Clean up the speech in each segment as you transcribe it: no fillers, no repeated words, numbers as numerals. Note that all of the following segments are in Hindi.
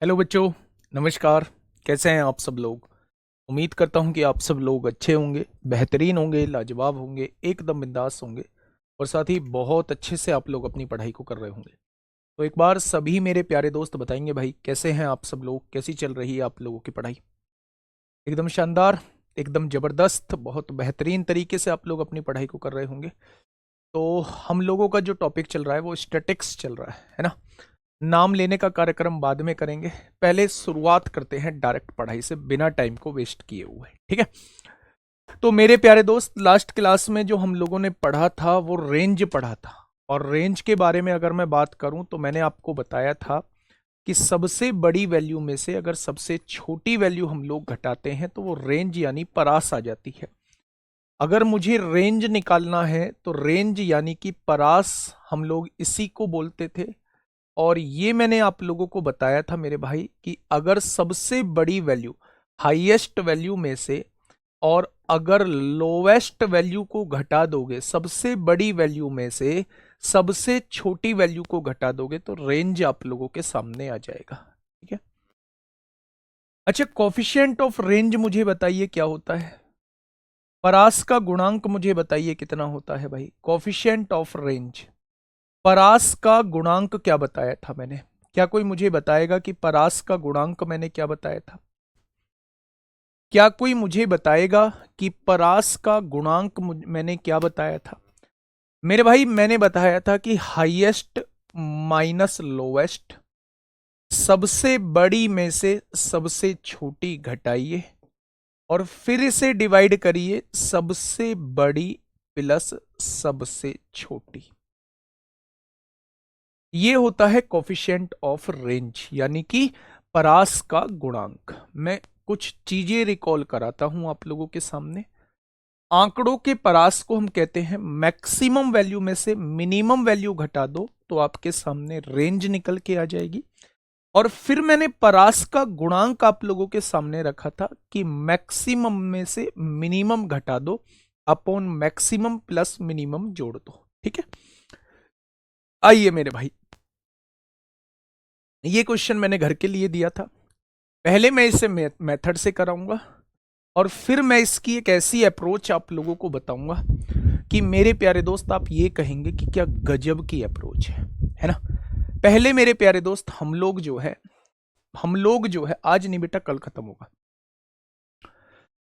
हेलो बच्चों, नमस्कार। कैसे हैं आप सब लोग? उम्मीद करता हूं कि आप सब लोग अच्छे होंगे, बेहतरीन होंगे, लाजवाब होंगे, एकदम बिंदास होंगे और साथ ही बहुत अच्छे से आप लोग अपनी पढ़ाई को कर रहे होंगे। तो एक बार सभी मेरे प्यारे दोस्त बताएंगे भाई, कैसे हैं आप सब लोग? कैसी चल रही है आप लोगों की पढ़ाई? एकदम शानदार, एकदम ज़बरदस्त, बहुत बेहतरीन तरीके से आप लोग अपनी पढ़ाई को कर रहे होंगे। तो हम लोगों का जो टॉपिक चल रहा है वो स्टैटिक्स चल रहा है ना। नाम लेने का कार्यक्रम बाद में करेंगे, पहले शुरुआत करते हैं डायरेक्ट पढ़ाई से, बिना टाइम को वेस्ट किए हुए। ठीक है? तो मेरे प्यारे दोस्त, लास्ट क्लास में जो हम लोगों ने पढ़ा था वो रेंज पढ़ा था। और रेंज के बारे में अगर मैं बात करूं तो मैंने आपको बताया था कि सबसे बड़ी वैल्यू में से अगर सबसे छोटी वैल्यू हम लोग घटाते हैं तो वो रेंज यानी परास आ जाती है। अगर मुझे रेंज निकालना है तो रेंज यानी कि परास हम लोग इसी को बोलते थे। और ये मैंने आप लोगों को बताया था मेरे भाई कि अगर सबसे बड़ी वैल्यू हाईएस्ट वैल्यू में से और अगर लोवेस्ट वैल्यू को घटा दोगे, सबसे बड़ी वैल्यू में से सबसे छोटी वैल्यू को घटा दोगे तो रेंज आप लोगों के सामने आ जाएगा। ठीक है? अच्छा, कॉफिशिएंट ऑफ रेंज मुझे बताइए क्या होता है? परास का गुणांक मुझे बताइए कितना होता है भाई? कॉफिशिएंट ऑफ रेंज, परास का गुणांक क्या बताया था मैंने? क्या कोई मुझे बताएगा कि परास का गुणांक मैंने क्या बताया था? क्या कोई मुझे बताएगा कि परास का गुणांक मैंने क्या बताया था? मेरे भाई, मैंने बताया था कि हाईएस्ट माइनस लोवेस्ट, सबसे बड़ी में से सबसे छोटी घटाइए और फिर इसे डिवाइड करिए सबसे बड़ी प्लस सबसे छोटी। ये होता है कोफिशिएंट ऑफ रेंज यानी कि परास का गुणांक। मैं कुछ चीजें रिकॉल कराता हूं आप लोगों के सामने। आंकड़ों के परास को हम कहते हैं मैक्सिमम वैल्यू में से मिनिमम वैल्यू घटा दो तो आपके सामने रेंज निकल के आ जाएगी। और फिर मैंने परास का गुणांक आप लोगों के सामने रखा था कि मैक्सिमम में से मिनिमम घटा दो अपॉन मैक्सिमम प्लस मिनिमम जोड़ दो। ठीक है? आइए मेरे भाई, ये क्वेश्चन मैंने घर के लिए दिया था। पहले मैं इसे मेथड से कराऊंगा और फिर मैं इसकी एक ऐसी अप्रोच आप लोगों को बताऊंगा कि मेरे प्यारे दोस्त आप ये कहेंगे कि क्या गजब की अप्रोच है ना। पहले मेरे प्यारे दोस्त, हम लोग जो है आज नहीं बेटा, कल खत्म होगा।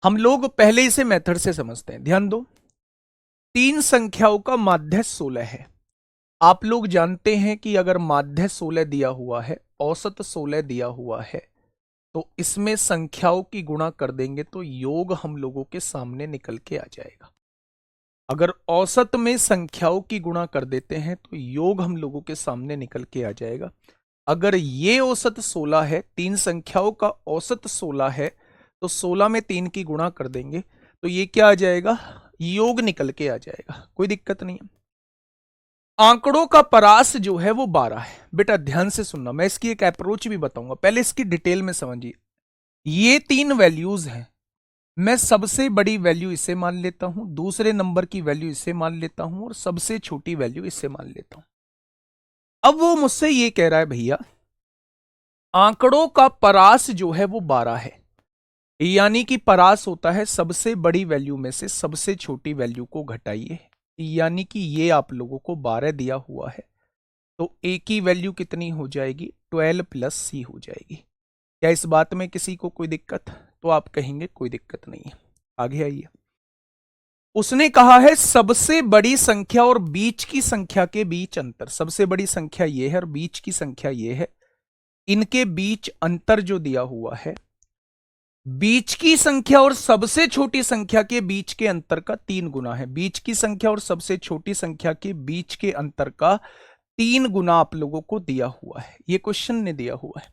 हम लोग पहले इसे मेथड से समझते हैं। ध्यान दो, तीन संख्याओं का माध्य 16 है। आप लोग जानते हैं कि अगर माध्य 16 दिया हुआ है, औसत 16 दिया हुआ है, तो इसमें संख्याओं की गुणा कर देंगे तो योग हम लोगों के सामने निकल के आ जाएगा। अगर औसत में संख्याओं की गुणा कर देते हैं तो योग हम लोगों के सामने निकल के आ जाएगा। अगर ये औसत 16 है, तीन संख्याओं का औसत 16 है, तो 16 में 3 की गुणा कर देंगे तो ये क्या आ जाएगा? योग निकल के आ जाएगा। कोई दिक्कत नहीं है। आंकड़ों का परास जो है वो 12 है। बेटा ध्यान से सुनना, मैं इसकी एक अप्रोच भी बताऊंगा, पहले इसकी डिटेल में समझिए। ये तीन वैल्यूज हैं। मैं सबसे बड़ी वैल्यू इसे मान लेता हूं, दूसरे नंबर की वैल्यू इसे मान लेता हूं और सबसे छोटी वैल्यू इसे मान लेता हूं। अब वो मुझसे ये कह रहा है, भैया आंकड़ों का परास जो है वो 12 है, यानी कि परास होता है सबसे बड़ी वैल्यू में से सबसे छोटी वैल्यू को घटाइए, यानी कि ये आप लोगों को 12 दिया हुआ है तो ए की वैल्यू कितनी हो जाएगी? 12 प्लस सी हो जाएगी। क्या इस बात में किसी को कोई दिक्कत? तो आप कहेंगे कोई दिक्कत नहीं है। आगे आइए। उसने कहा है सबसे बड़ी संख्या और बीच की संख्या के बीच अंतर। सबसे बड़ी संख्या ये है और बीच की संख्या ये है। इनके बीच अंतर जो दिया हुआ है, बीच की संख्या और सबसे छोटी संख्या के बीच के अंतर का 3 गुना है। बीच की संख्या और सबसे छोटी संख्या के बीच के अंतर का 3 गुना आप लोगों को दिया हुआ है, ये क्वेश्चन ने दिया हुआ है।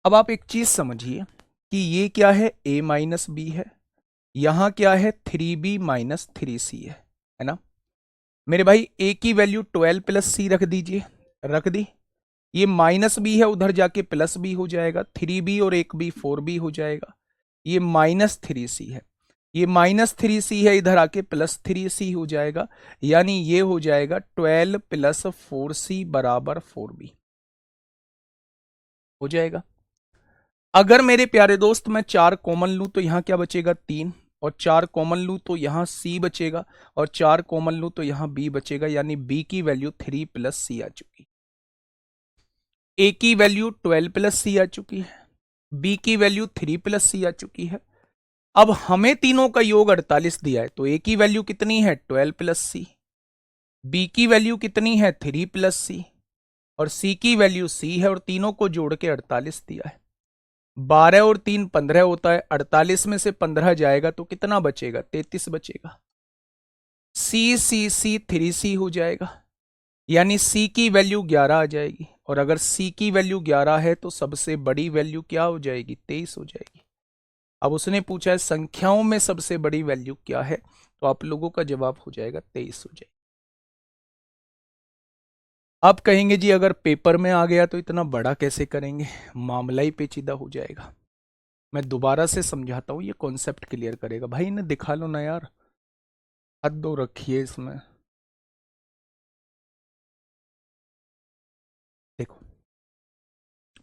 अब आप एक चीज समझिए कि ये क्या है? a माइनस बी है, यहां क्या है? 3b माइनस 3c है ना। मेरे भाई a की वैल्यू 12 प्लस सी रख दीजिए, रख दी। ये माइनस बी है, उधर जाके प्लस बी हो जाएगा, 3b और एक बी 4b हो जाएगा। ये माइनस 3c है, ये माइनस 3c है, इधर आके प्लस 3c हो जाएगा, यानी ये हो जाएगा 12 प्लस 4c बराबर 4b हो जाएगा। अगर मेरे प्यारे दोस्त मैं 4 कॉमन लूं तो यहां क्या बचेगा 3, और 4 कॉमन लूं तो यहां C बचेगा, और 4 कॉमन लूं तो यहां B बचेगा, यानी B की वैल्यू 3 प्लस C आ चुकी, A की वैल्यू 12 प्लस C आ चुकी है, B की वैल्यू 3 प्लस C आ चुकी है। अब हमें तीनों का योग 48 दिया है, तो A की वैल्यू कितनी है 12 प्लस C, B की वैल्यू कितनी है 3 प्लस C, और C की वैल्यू C है, और तीनों को जोड़ के 48 दिया है। 12 और 3 15 होता है, 48 में से 15 जाएगा तो कितना बचेगा 33 बचेगा। C 3C हो जाएगा, यानी C की वैल्यू 11 आ जाएगी, और अगर C की वैल्यू 11 है तो सबसे बड़ी वैल्यू क्या हो जाएगी 23 हो जाएगी। अब उसने पूछा है संख्याओं में सबसे बड़ी वैल्यू क्या है, तो आप लोगों का जवाब हो जाएगा 23 हो जाएगी। आप कहेंगे जी अगर पेपर में आ गया तो इतना बड़ा कैसे करेंगे, मामला ही पेचीदा हो जाएगा। मैं दोबारा से समझाता हूं, ये कॉन्सेप्ट क्लियर करेगा। भाई इन्हें दिखा लो ना यार, हद दो रखिए इसमें। देखो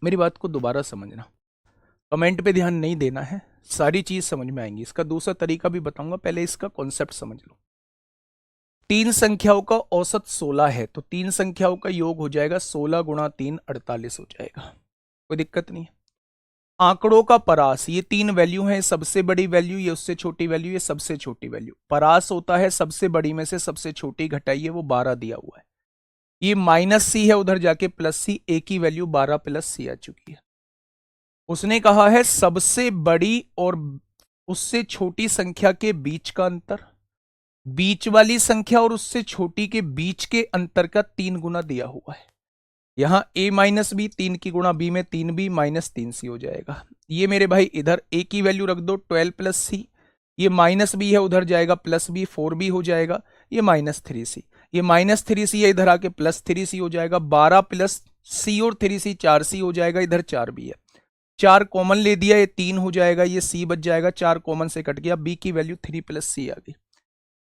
मेरी बात को दोबारा समझना, कमेंट पे ध्यान नहीं देना है, सारी चीज समझ में आएंगी। इसका दूसरा तरीका भी बताऊंगा, पहले इसका कॉन्सेप्ट समझ लो। 3 संख्याओं का औसत 16 है, तो 3 संख्याओं का योग हो जाएगा 16 गुणा 3 48 हो जाएगा, कोई दिक्कत नहीं है। आंकड़ों का परास, ये 3 वैल्यू है, सबसे बड़ी वैल्यू, ये उससे छोटी वैल्यू, ये सबसे छोटी वैल्यू। परास होता है सबसे बड़ी में से सबसे छोटी घटाइए, वो 12 दिया हुआ है। ये -C है, उधर जाके +C, A की वैल्यू 12 प्लस C आ चुकी है। उसने कहा है सबसे बड़ी और उससे छोटी संख्या के बीच का अंतर, बीच वाली संख्या और उससे छोटी के बीच के अंतर का 3 गुना दिया हुआ है। यहां A माइनस बी, 3 की गुणा B में 3B -3C हो जाएगा। ये मेरे भाई इधर A की वैल्यू रख दो 12 प्लस C, ये -B है, उधर जाएगा +B 4B हो जाएगा, ये -3C, ये -3C है, इधर आके +3C हो जाएगा, 12 प्लस C और 3C 4C हो जाएगा, इधर 4B है, 4 कॉमन ले दिया, ये 3 हो जाएगा, ये C बच जाएगा, 4 कॉमन से कट गया, B की वैल्यू 3 प्लस C आ गई।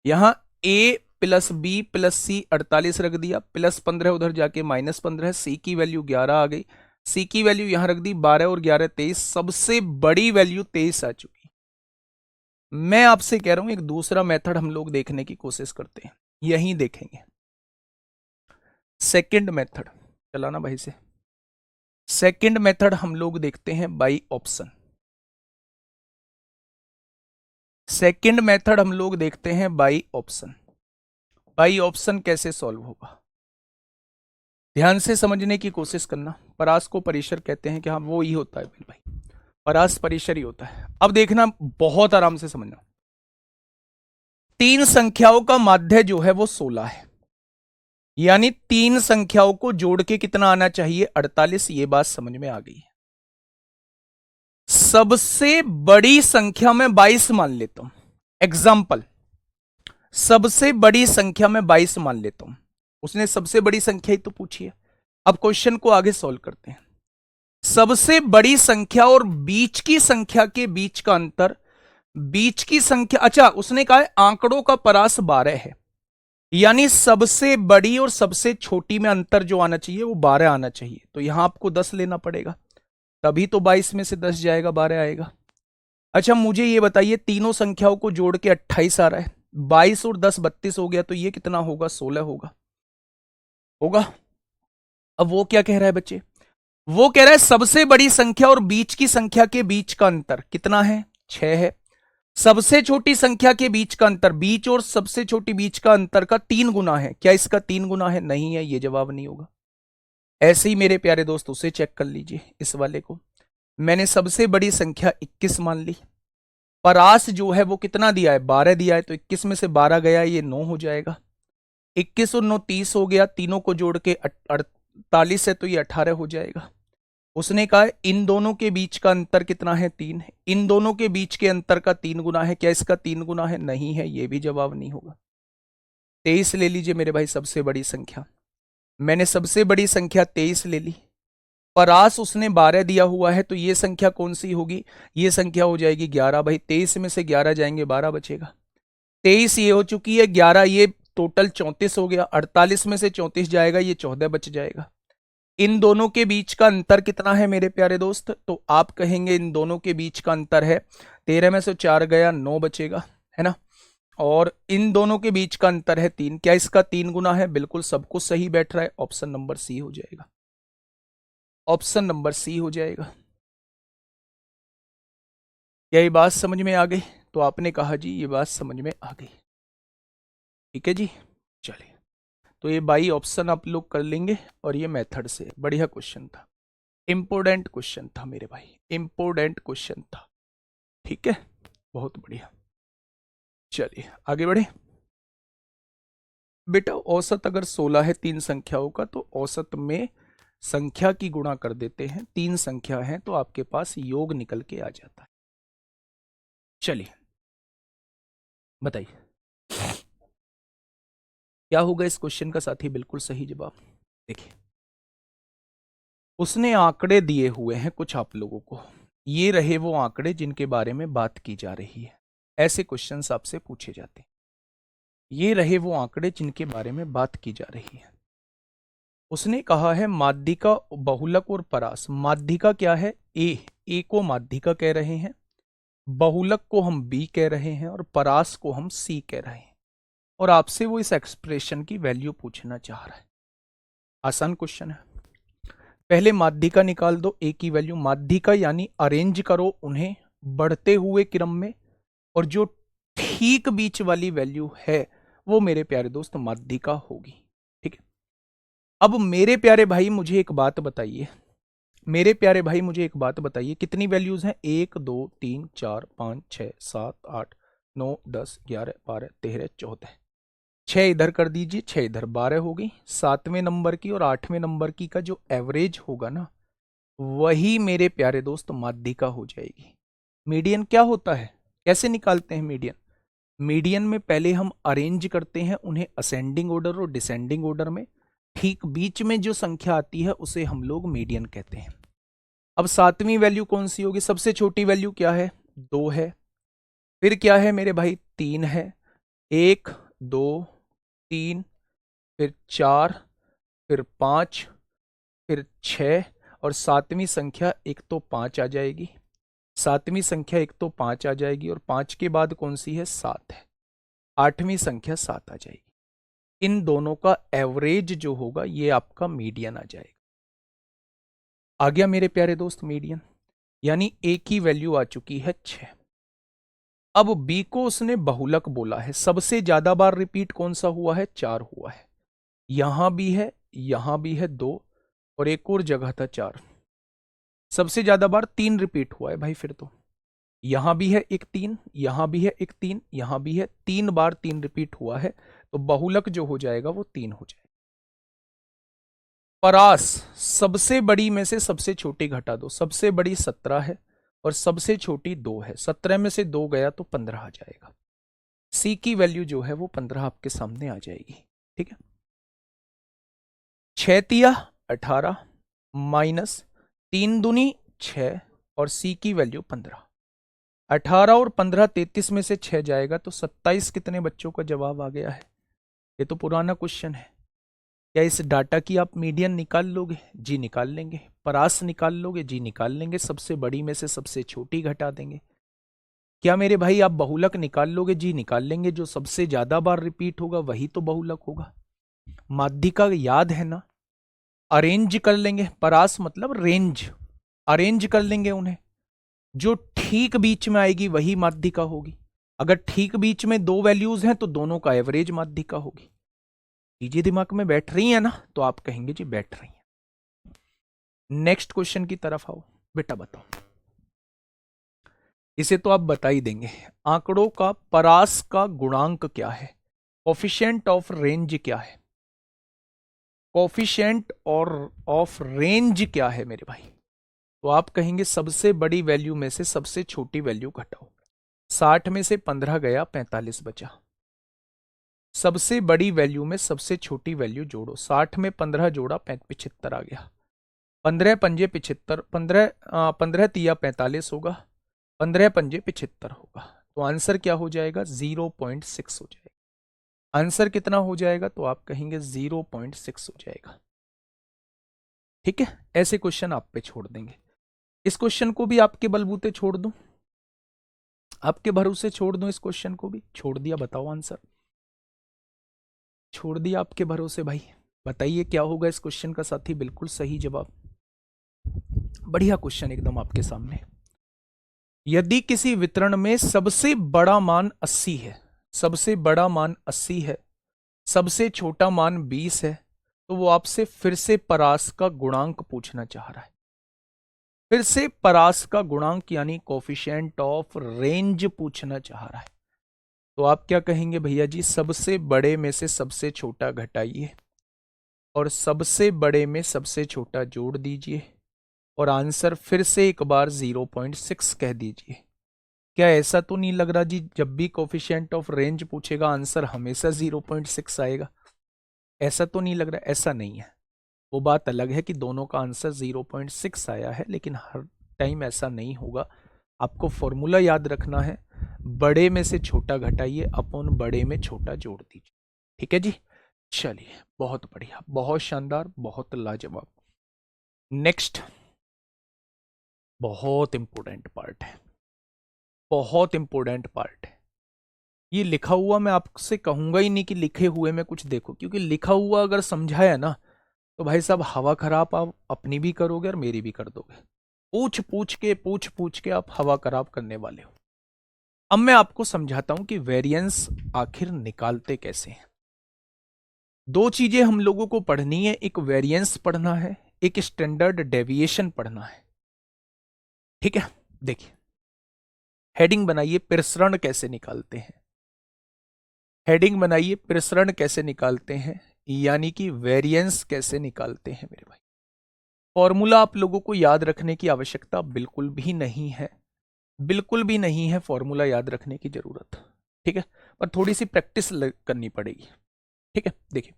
यहां A plus B plus C 48 रख दिया, +15 उधर जाके -15, C की वैल्यू 11 आ गई, C की वैल्यू यहां रख दी 12 और 11 23, सबसे बड़ी वैल्यू 23 आ चुकी। मैं आपसे कह रहा हूं एक दूसरा मेथड हम लोग देखने की कोशिश करते हैं, यहीं देखेंगे सेकंड मेथड, चलाना भाई से। सेकंड मेथड हम लोग देखते हैं बाई ऑप्शन। सेकंड मेथड हम लोग देखते हैं बाई ऑप्शन। बाई ऑप्शन कैसे सॉल्व होगा, ध्यान से समझने की कोशिश करना। परास को परिसर कहते हैं कि हाँ वो ही होता है भाई, परास परिसर ही होता है। अब देखना बहुत आराम से समझना, 3 संख्याओं का माध्य जो है वो 16 है, यानी 3 संख्याओं को जोड़ के कितना आना चाहिए 48, ये बात समझ में आ गई है। सबसे बड़ी संख्या में 22 मान लेता हूं, एग्जाम्पल सबसे बड़ी संख्या में 22 मान लेता हूं, उसने सबसे बड़ी संख्या ही तो पूछी है। अब क्वेश्चन को आगे सॉल्व करते हैं। सबसे बड़ी संख्या और बीच की संख्या के बीच का अंतर, बीच की संख्या, अच्छा उसने कहा है आंकड़ों का परास 12 है, यानी सबसे बड़ी और सबसे छोटी में अंतर जो आना चाहिए वो 12 आना चाहिए, तो यहां आपको 10 लेना पड़ेगा, तभी तो 22 में से 10 जाएगा 12 आएगा। अच्छा मुझे ये बताइए तीनों संख्याओं को जोड़ के 28 आ रहा है, 22 और 10 32 हो गया, तो ये कितना होगा 16 होगा, होगा। अब वो क्या कह रहा है बच्चे, वो कह रहा है सबसे बड़ी संख्या और बीच की संख्या के बीच का अंतर कितना है 6 है, सबसे छोटी संख्या के बीच का अंतर, बीच और सबसे छोटी बीच का अंतर का 3 गुना है, क्या इसका 3 गुना है, नहीं है, ये जवाब नहीं होगा। ऐसे ही मेरे प्यारे दोस्त उसे चेक कर लीजिए, इस वाले को मैंने सबसे बड़ी संख्या 21 मान ली, परास जो है वो कितना दिया है 12 दिया है, तो 21 में से 12 गया, ये 9 हो जाएगा, 21 और 9 30 हो गया, तीनों को जोड़ के 48 है, तो ये 18 हो जाएगा। उसने कहा इन दोनों के बीच का अंतर कितना है 3 है, इन दोनों के बीच के अंतर का 3 गुना है, क्या इसका 3 गुना है, नहीं है, ये भी जवाब नहीं होगा। 23 ले लीजिए मेरे भाई सबसे बड़ी संख्या, मैंने सबसे बड़ी संख्या 23 ले ली, परास उसने 12 दिया हुआ है, तो ये संख्या कौन सी होगी, ये संख्या हो जाएगी 11, भाई 23 में से 11 जाएंगे 12 बचेगा, 23 ये हो चुकी है, 11 ये टोटल 34 हो गया, 48 में से 34 जाएगा, ये 14 बच जाएगा, इन दोनों के बीच का अंतर कितना है मेरे प्यारे दोस्त? तो आप कहेंगे इन दोनों के बीच का अंतर है 13 में से 4 गया 9 बचेगा, है ना। और इन दोनों के बीच का अंतर है 3। क्या इसका 3 गुना है? बिल्कुल, सब कुछ सही बैठ रहा है। ऑप्शन नंबर सी हो जाएगा, ऑप्शन नंबर सी हो जाएगा। क्या ये बात समझ में आ गई? तो आपने कहा जी ये बात समझ में आ गई, ठीक है जी। चलिए, तो ये बाई ऑप्शन आप लोग कर लेंगे और ये मेथड से। बढ़िया क्वेश्चन था, इंपोर्टेंट क्वेश्चन था मेरे भाई, इंपोर्टेंट क्वेश्चन था, ठीक है, बहुत बढ़िया। चलिए आगे बढ़े बेटा। औसत अगर 16 है 3 संख्याओं का, तो औसत में संख्या की गुणा कर देते हैं। 3 संख्या है तो आपके पास योग निकल के आ जाता है। चलिए बताइए क्या होगा इस क्वेश्चन का साथी? बिल्कुल सही जवाब। देखिए, उसने आंकड़े दिए हुए हैं कुछ आप लोगों को, ये रहे वो आंकड़े जिनके बारे में बात की जा रही है। ऐसे क्वेश्चंस आपसे पूछे जाते हैं। ये रहे वो आंकड़े जिनके बारे में बात की जा रही है। उसने कहा है माध्यिका, बहुलक और परास। माध्यिका क्या है? ए को माध्यिका कह रहे हैं, बहुलक को हम बी कह रहे हैं और परास को हम सी कह रहे हैं। और आपसे वो इस एक्सप्रेशन की वैल्यू पूछना चाह रहा है। आसान क्वेश्चन है। पहले माध्यिका निकाल दो, ए की वैल्यू। माध्यिका यानी अरेंज करो उन्हें बढ़ते हुए क्रम में, और जो ठीक बीच वाली वैल्यू है वो मेरे प्यारे दोस्त माध्यिका होगी, ठीक है। अब मेरे प्यारे भाई मुझे एक बात बताइए, मेरे प्यारे भाई मुझे एक बात बताइए, कितनी वैल्यूज हैं? 1 2 3 4 5 6 7 8 9 10 11 12 13 14। 6 इधर कर दीजिए, 6 इधर, 12 हो गई। 7वें नंबर की और 8वें नंबर की का जो एवरेज होगा ना, वही मेरे प्यारे दोस्त माध्यिका हो जाएगी। मीडियन क्या होता है? कैसे निकालते हैं मीडियन? मीडियन में पहले हम अरेंज करते हैं उन्हें असेंडिंग ऑर्डर और डिसेंडिंग ऑर्डर में। ठीक बीच में जो संख्या आती है उसे हम लोग मीडियन कहते हैं। अब 7वीं वैल्यू कौन सी होगी? सबसे छोटी वैल्यू क्या है? 2 है। फिर क्या है मेरे भाई? 3 है। 1 2 3, फिर 4, फिर 5, फिर 6, और 7वीं संख्या एक तो 5 आ जाएगी। 7वीं संख्या एक तो 5 आ जाएगी, और 5 के बाद कौन सी है? 7 है। 8वीं संख्या 7 आ जाएगी। इन दोनों का एवरेज जो होगा ये आपका मीडियन आ जाएगा। आ गया मेरे प्यारे दोस्त मीडियन, यानी ए की वैल्यू आ चुकी है 6। अब बी को उसने बहुलक बोला है। सबसे ज्यादा बार रिपीट कौन सा हुआ है? 4 हुआ है। यहां भी है, यहां भी है 2, और एक और जगह था 4। सबसे ज्यादा बार 3 रिपीट हुआ है भाई। फिर तो यहां भी है एक 3, यहां भी है एक 3, यहां भी है 3 बार 3 रिपीट हुआ है, तो बहुलक जो हो जाएगा वो 3 हो जाएगा। परास, सबसे बड़ी में से सबसे छोटी घटा दो। सबसे बड़ी 17 है और सबसे छोटी 2 है। 17 में से 2 गया तो 15 आ जाएगा। सी की वैल्यू जो है वो 15 आपके सामने आ जाएगी, ठीक है। 6 तिया 18 माइनस 3 दूनी 6 और सी की वैल्यू 15। 18 और 15 33 में से 6 जाएगा तो 27 कितने बच्चों का जवाब आ गया है? ये तो पुराना क्वेश्चन है। क्या इस डाटा की आप मीडियन निकाल लोगे? जी निकाल लेंगे। परास निकाल लोगे? जी निकाल लेंगे। सबसे बड़ी में से सबसे छोटी घटा देंगे। क्या मेरे भाई आप बहुलक निकाल लोगे? जी निकाल लेंगे। जो सबसे ज्यादा बार रिपीट होगा वही तो बहुलक होगा। माध्यिका याद है ना? अरेंज कर लेंगे। परास मतलब रेंज, अरेंज कर लेंगे उन्हें। जो ठीक बीच में आएगी वही माध्यिका होगी। अगर ठीक बीच में 2 वैल्यूज हैं तो दोनों का एवरेज माध्यिका होगी। चीजें दिमाग में बैठ रही है ना? तो आप कहेंगे जी बैठ रही है। नेक्स्ट क्वेश्चन की तरफ आओ बेटा, बताओ। इसे तो आप बता ही देंगे। आंकड़ों का परास का गुणांक क्या है? कोफिशिएंट ऑफ रेंज क्या है? कोफिशिएंट और ऑफ रेंज क्या है मेरे भाई? तो आप कहेंगे सबसे बड़ी वैल्यू में से सबसे छोटी वैल्यू घटाओ। 60 में से 15 गया, 45 बचा। सबसे बड़ी वैल्यू में सबसे छोटी वैल्यू जोड़ो। 60 में 15 जोड़ा, 75 आ गया। 15 पंजे 75, 15 तिया 45 होगा, 15 पंजे 75 होगा। तो आंसर क्या हो जाएगा? 0.6 हो जाएगा। आंसर कितना हो जाएगा? तो आप कहेंगे 0.6 हो जाएगा। ठीक है, ऐसे क्वेश्चन आप पे छोड़ देंगे। इस क्वेश्चन को भी आपके बलबूते छोड़ दूं, आपके भरोसे छोड़ दूं, इस क्वेश्चन को भी छोड़ दिया, बताओ आंसर। छोड़ दिया आपके भरोसे भाई, बताइए क्या होगा इस क्वेश्चन का साथी। बिल्कुल सही जवाब, बढ़िया क्वेश्चन एकदम आपके सामने। यदि किसी वितरण में सबसे बड़ा मान 80 है, सबसे बड़ा मान 80 है, सबसे छोटा मान 20 है, तो वो आपसे फिर से परास का गुणांक पूछना चाह रहा है। फिर से परास का गुणांक यानी कोफिशिएंट ऑफ रेंज पूछना चाह रहा है। तो आप क्या कहेंगे भैया जी, सबसे बड़े में से सबसे छोटा घटाइए और सबसे बड़े में सबसे छोटा जोड़ दीजिए और आंसर फिर से एक बार 0.6 कह दीजिए। क्या ऐसा तो नहीं लग रहा जी, जब भी कोफिशिएंट ऑफ रेंज पूछेगा आंसर हमेशा 0.6 आएगा? ऐसा तो नहीं लग रहा? ऐसा नहीं है, वो बात अलग है कि दोनों का आंसर 0.6 आया है, लेकिन हर टाइम ऐसा नहीं होगा। आपको फॉर्मूला याद रखना है, बड़े में से छोटा घटाइए अपॉन बड़े में छोटा जोड़ दीजिए। ठीक है जी, चलिए बहुत बढ़िया, बहुत शानदार, बहुत लाजवाब। नेक्स्ट, बहुत इंपॉर्टेंट पार्ट है, बहुत इंपॉर्टेंट पार्ट है। ये लिखा हुआ मैं आपसे कहूंगा ही नहीं कि लिखे हुए में कुछ देखो, क्योंकि लिखा हुआ अगर समझाया ना तो भाई साहब हवा खराब आप अपनी भी करोगे और मेरी भी कर दोगे। पूछ पूछ के आप हवा खराब करने वाले हो। अब मैं आपको समझाता हूं कि वेरिएंस आखिर निकालते कैसे हैं। दो चीजें हम लोगों को पढ़नी है, एक वेरिएंस पढ़ना है, एक स्टैंडर्ड डेविएशन पढ़ना है। ठीक है, देखिए हेडिंग बनाइए, प्रसरण कैसे निकालते हैं। हेडिंग बनाइए, प्रसरण कैसे निकालते हैं, यानी कि वेरिएंस कैसे निकालते हैं मेरे भाई। फॉर्मूला आप लोगों को याद रखने की आवश्यकता बिल्कुल भी नहीं है, बिल्कुल भी नहीं है फॉर्मूला याद रखने की जरूरत। ठीक है, पर थोड़ी सी प्रैक्टिस करनी पड़ेगी। ठीक है, देखिए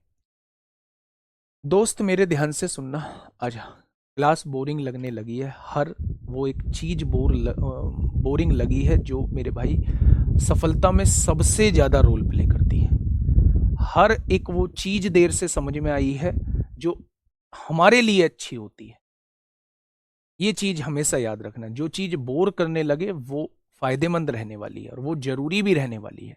दोस्त मेरे ध्यान से सुनना, आजा क्लास बोरिंग लगने लगी है, हर वो एक चीज बोरिंग लगी है जो मेरे भाई सफलता में सबसे ज्यादा रोल प्ले करती है। हर एक वो चीज देर से समझ में आई है जो हमारे लिए अच्छी होती है। ये चीज हमेशा याद रखना, जो चीज बोर करने लगे वो फायदेमंद रहने वाली है और वो जरूरी भी रहने वाली है।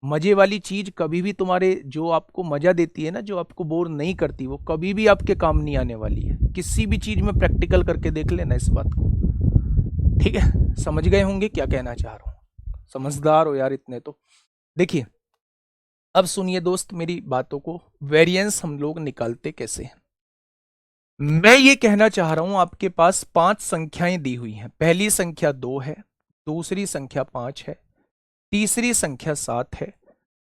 मजे वाली चीज कभी भी तुम्हारे, जो आपको मजा देती है ना, जो आपको बोर नहीं करती, वो कभी भी आपके काम नहीं आने वाली है। किसी भी चीज में प्रैक्टिकल करके देख लेना इस बात को। ठीक है, समझ गए होंगे क्या कहना चाह रहा हूं, समझदार हो यार इतने तो। देखिए अब सुनिए दोस्त मेरी बातों को, वेरिएंस हम लोग निकालते कैसे हैं। मैं ये कहना चाह रहा हूं, आपके पास 5 संख्याएं दी हुई हैं। पहली संख्या 2 है, दूसरी संख्या 5 है, तीसरी संख्या 7 है,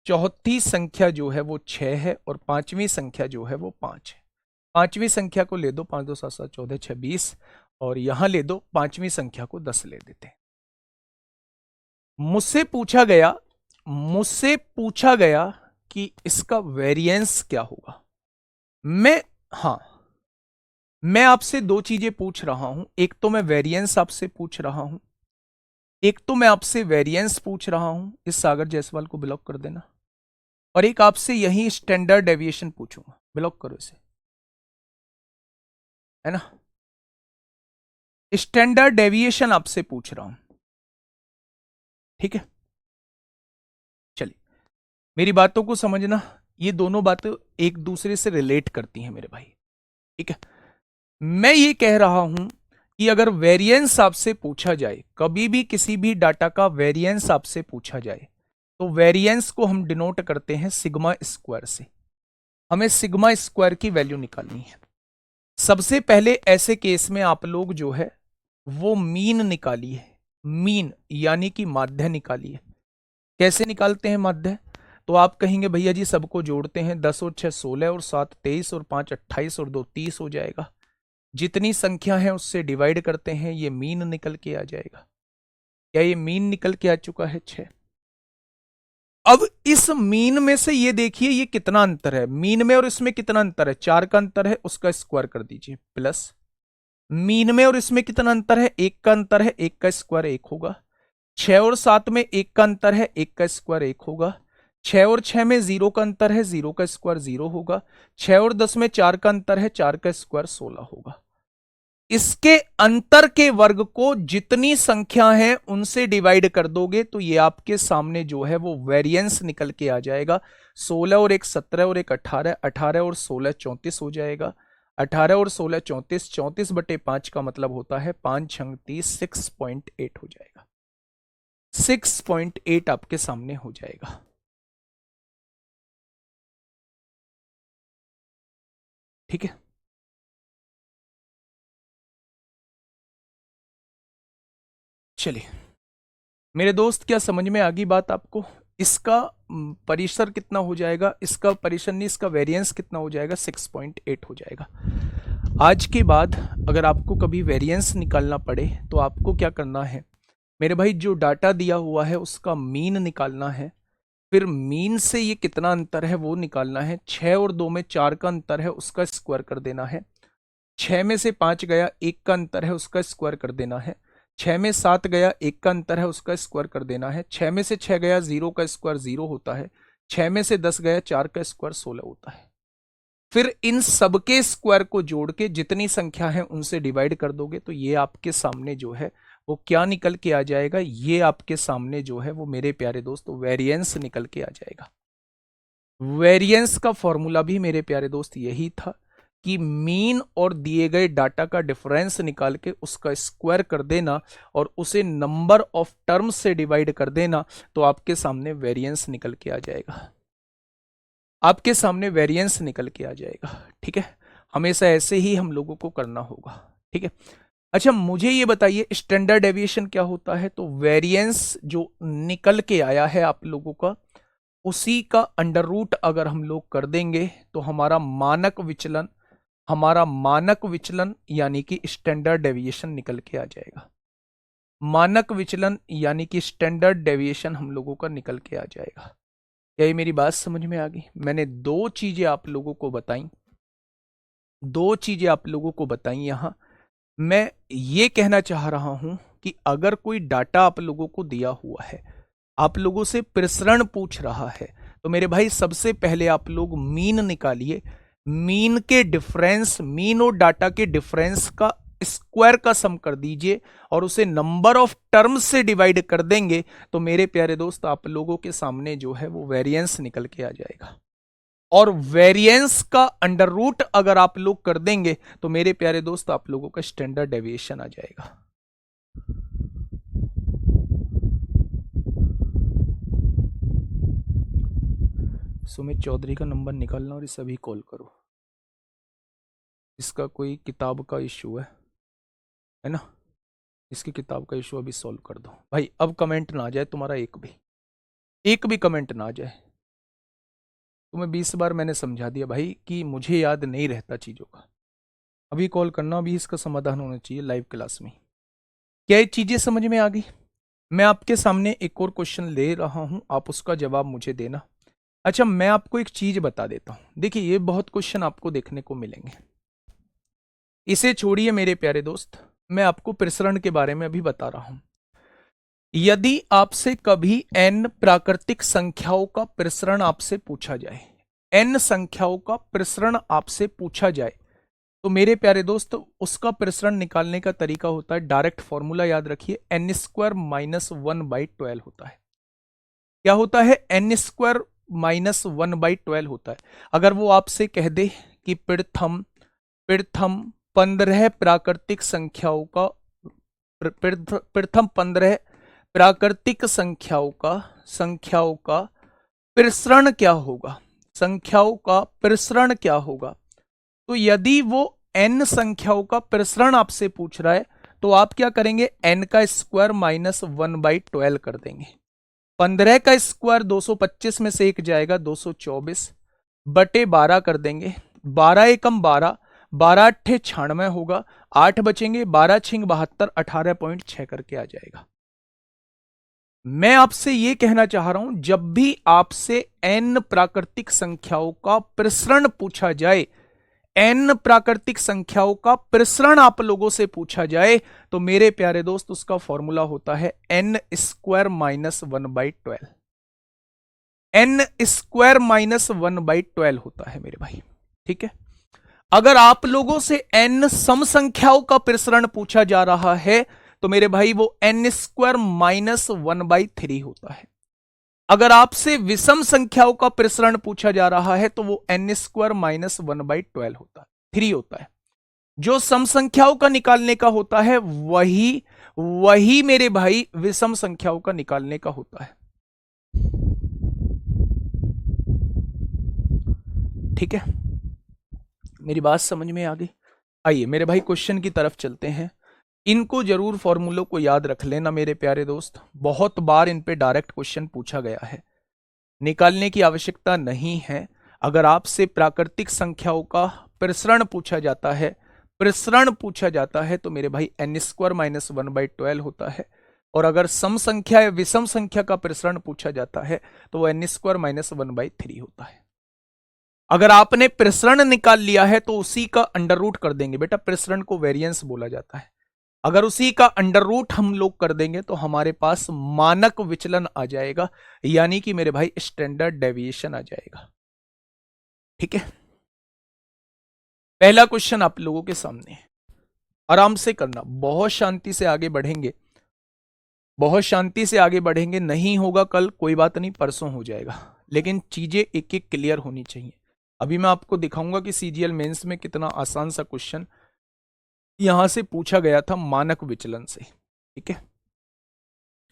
चौथी संख्या जो है वो 6 है और पांचवी संख्या जो है वो 5 है। पांचवी संख्या को ले दो, 5 2 7 7 14 6 20, और यहां ले दो पांचवी संख्या को 10 ले देते हैं। मुझसे पूछा गया कि इसका वेरिएंस क्या होगा। मैं आपसे दो चीजें पूछ रहा हूं, एक तो मैं वेरिएंस आपसे पूछ रहा हूं, एक तो मैं आपसे वेरिएंस पूछ रहा हूं, इस सागर जायसवाल को ब्लॉक कर देना, और एक आपसे यही स्टैंडर्ड डेविएशन पूछूंगा, ब्लॉक करो इसे, है ना। स्टैंडर्ड डेविएशन आपसे पूछ रहा हूं, ठीक है। चलिए मेरी बातों को समझना, ये दोनों बातें एक दूसरे से रिलेट करती हैं मेरे भाई। ठीक है, मैं ये कह रहा हूं कि अगर वेरिएंस आपसे पूछा जाए, कभी भी किसी भी डाटा का वेरिएंस आपसे पूछा जाए, तो वेरिएंस को हम डिनोट करते हैं सिग्मा स्क्वायर से। हमें सिग्मा स्क्वायर की वैल्यू निकालनी है। सबसे पहले ऐसे केस में आप लोग जो है वो मीन निकालिए, मीन यानी कि माध्य निकालिए। कैसे निकालते हैं माध्य? तो आप कहेंगे भैया जी सबको जोड़ते हैं, 10 और 6 16 और 7 23 और 5 28 और 2 30 हो जाएगा। जितनी संख्या है उससे डिवाइड करते हैं, ये मीन निकल के आ जाएगा। क्या ये मीन निकल के आ चुका है? 6। अब इस मीन में से ये देखिए ये कितना अंतर है, मीन में और इसमें कितना अंतर है, 4 का अंतर है, उसका स्क्वायर कर दीजिए, प्लस मीन में और इसमें कितना अंतर है, 1 का अंतर है, 1 का स्क्वायर 1 होगा। 6 और 7 में 1 का अंतर है, 1 का स्क्वायर 1 होगा। 6 और 6 में 0 का अंतर है, 0 का स्क्वायर 0 होगा। 6 और 10 में 4 का अंतर है, 4 का स्क्वायर 16 होगा। इसके अंतर के वर्ग को जितनी संख्या है उनसे डिवाइड कर दोगे तो ये आपके सामने जो है वो वेरिएंस निकल के आ जाएगा। 16 और 1 17 और 1 18, 18 और 16 34 हो जाएगा। 18 और 16 34, 34/5 का मतलब होता है 5 छंग 30, 6.8 हो जाएगा। 6.8 आपके सामने हो जाएगा। ठीक है, चलिए मेरे दोस्त, क्या समझ में आ गई बात आपको? इसका परिसर कितना हो जाएगा, इसका परिसर नहीं, इसका वेरिएंस कितना हो जाएगा, 6.8 हो जाएगा। आज के बाद अगर आपको कभी वेरिएंस निकालना पड़े तो आपको क्या करना है मेरे भाई, जो डाटा दिया हुआ है उसका मीन निकालना है। फिर मीन से ये कितना अंतर है वो निकालना है। 6 और 2 में 4 का अंतर है, उसका स्क्वायर कर देना है। 6 में से 5 गया, 1 का अंतर है, उसका स्क्वायर कर देना है। 6 में 7 गया, 1 का अंतर है, उसका स्क्वायर कर देना है। 6 में से 6 गया, 0 का स्क्वायर 0 होता है। 6 में से 10 गया, 4 का स्क्वायर 16 होता है। फिर इन सबके स्क्वायर को जोड़ के जितनी संख्या है उनसे डिवाइड कर दोगे तो ये आपके सामने जो है वो क्या निकल के आ जाएगा, ये आपके सामने जो है वो मेरे प्यारे दोस्तों वेरिएंस निकल के आ जाएगा। वेरिएंस का फॉर्मूला भी मेरे प्यारे दोस्त यही था कि मीन और दिए गए डाटा का डिफरेंस निकाल के उसका स्क्वायर कर देना और उसे नंबर ऑफ टर्म्स से डिवाइड कर देना तो आपके सामने वेरिएंस निकल के आ जाएगा। आपके सामने वेरिएंस निकल के आ जाएगा। ठीक है, हमेशा ऐसे ही हम लोगों को करना होगा। ठीक है, अच्छा मुझे ये बताइए स्टैंडर्ड डेविएशन क्या होता है? तो वेरिएंस जो निकल के आया है आप लोगों का, उसी का अंडर रूट अगर हम लोग कर देंगे तो हमारा मानक विचलन यानी कि स्टैंडर्ड डेविएशन निकल के आ जाएगा। मानक विचलन यानी कि स्टैंडर्ड डेविएशन हम लोगों का निकल के आ जाएगा। क्या ये मेरी बात समझ में आ गई? मैंने दो चीजें आप लोगों को बताई यहां। मैं ये कहना चाह रहा हूं कि अगर कोई डाटा आप लोगों को दिया हुआ है, आप लोगों से प्रसरण पूछ रहा है, तो मेरे भाई सबसे पहले आप लोग मीन निकालिए। मीन के डिफरेंस, मीन और डाटा के डिफरेंस का स्क्वायर का सम कर दीजिए और उसे नंबर ऑफ टर्म्स से डिवाइड कर देंगे तो मेरे प्यारे दोस्त आप लोगों के सामने जो है वो वेरिएंस निकल के आ जाएगा। और वेरिएंस का अंडर रूट अगर आप लोग कर देंगे तो मेरे प्यारे दोस्त आप लोगों का स्टैंडर्ड डेविएशन आ जाएगा। सुमित चौधरी का नंबर निकालना और इस अभी कॉल करो। इसका कोई किताब का इशू है ना? इसकी किताब का इशू अभी सॉल्व कर दो भाई। अब कमेंट ना आ जाए तुम्हारा, एक भी कमेंट ना आ जाए। तुम्हें 20 बार मैंने समझा दिया भाई कि मुझे याद नहीं रहता चीजों का। अभी कॉल करना, अभी इसका समाधान होना चाहिए लाइव क्लास में। क्या ये चीजें समझ में आ गई? मैं आपके सामने एक और क्वेश्चन ले रहा हूं, आप उसका जवाब मुझे देना। अच्छा मैं आपको एक चीज बता देता हूं, देखिए ये बहुत क्वेश्चन आपको देखने को मिलेंगे। इसे छोड़िए मेरे प्यारे दोस्त, मैं आपको प्रसरण के बारे में अभी बता रहा हूं। यदि आपसे कभी n प्राकृतिक संख्याओं का प्रसरण आपसे पूछा जाए, n संख्याओं का प्रसरण आपसे पूछा जाए, तो मेरे प्यारे दोस्त उसका प्रसरण निकालने का तरीका होता है, डायरेक्ट फॉर्मूला याद रखिए, n² - 1/12 होता है। क्या होता है? n² - 1/12 होता है। अगर वो आपसे कह दे कि प्रथम 15 प्राकृतिक संख्याओं का प्रथम 15 प्राकृतिक संख्याओं का प्रसरण क्या होगा, संख्याओं का प्रसरण क्या होगा, तो यदि वो n संख्याओं का प्रसरण आपसे पूछ रहा है तो आप क्या करेंगे, n का स्क्वायर -1/12 कर देंगे। 15 का स्क्वायर 225 में से एक जाएगा 224 बटे 12 कर देंगे। 12 एकम 12, 12 अट्ठे 96 होगा, 8 बचेंगे, 12 छिंग 72, 18.6 करके आ जाएगा। मैं आपसे यह कहना चाह रहा हूं, जब भी आपसे n प्राकृतिक संख्याओं का प्रसरण पूछा जाए, n प्राकृतिक संख्याओं का प्रसरण आप लोगों से पूछा जाए तो मेरे प्यारे दोस्त उसका फॉर्मूला होता है n² - 1/12। n² - 1/12 होता है मेरे भाई। ठीक है, अगर आप लोगों से n सम संख्याओं का प्रसरण पूछा जा रहा है तो मेरे भाई वो n² - 1/3 होता है। अगर आपसे विषम संख्याओं का प्रसरण पूछा जा रहा है तो वो n² - 1/12 होता है, 3 होता है। जो सम संख्याओं का निकालने का होता है वही मेरे भाई विषम संख्याओं का निकालने का होता है। ठीक है, मेरी बात समझ में आ गई? आइए मेरे भाई क्वेश्चन की तरफ चलते हैं। इनको जरूर फॉर्मूलों को याद रख लेना मेरे प्यारे दोस्त, बहुत बार इन पे डायरेक्ट क्वेश्चन पूछा गया है, निकालने की आवश्यकता नहीं है। अगर आपसे प्राकृतिक संख्याओं का प्रसरण पूछा जाता है तो मेरे भाई n² - 1/12 होता है। और अगर सम संख्या या विषम संख्या का प्रसरण पूछा जाता है तो वो n² - 1/3 होता है। अगर आपने प्रसरण निकाल लिया है तो उसी का अंडर रूट कर देंगे। बेटा प्रसरण को वेरिएंस बोला जाता है। अगर उसी का अंडर रूट हम लोग कर देंगे तो हमारे पास मानक विचलन आ जाएगा, यानी कि मेरे भाई स्टैंडर्ड डेविएशन आ जाएगा। ठीक है, पहला क्वेश्चन आप लोगों के सामने है, आराम से करना, बहुत शांति से आगे बढ़ेंगे, बहुत शांति से आगे बढ़ेंगे। नहीं होगा कल कोई बात नहीं, परसों हो जाएगा, लेकिन चीजें एक एक क्लियर होनी चाहिए। अभी मैं आपको दिखाऊंगा कि सीजीएल मेंस में कितना आसान सा क्वेश्चन यहां से पूछा गया था मानक विचलन से। ठीक है,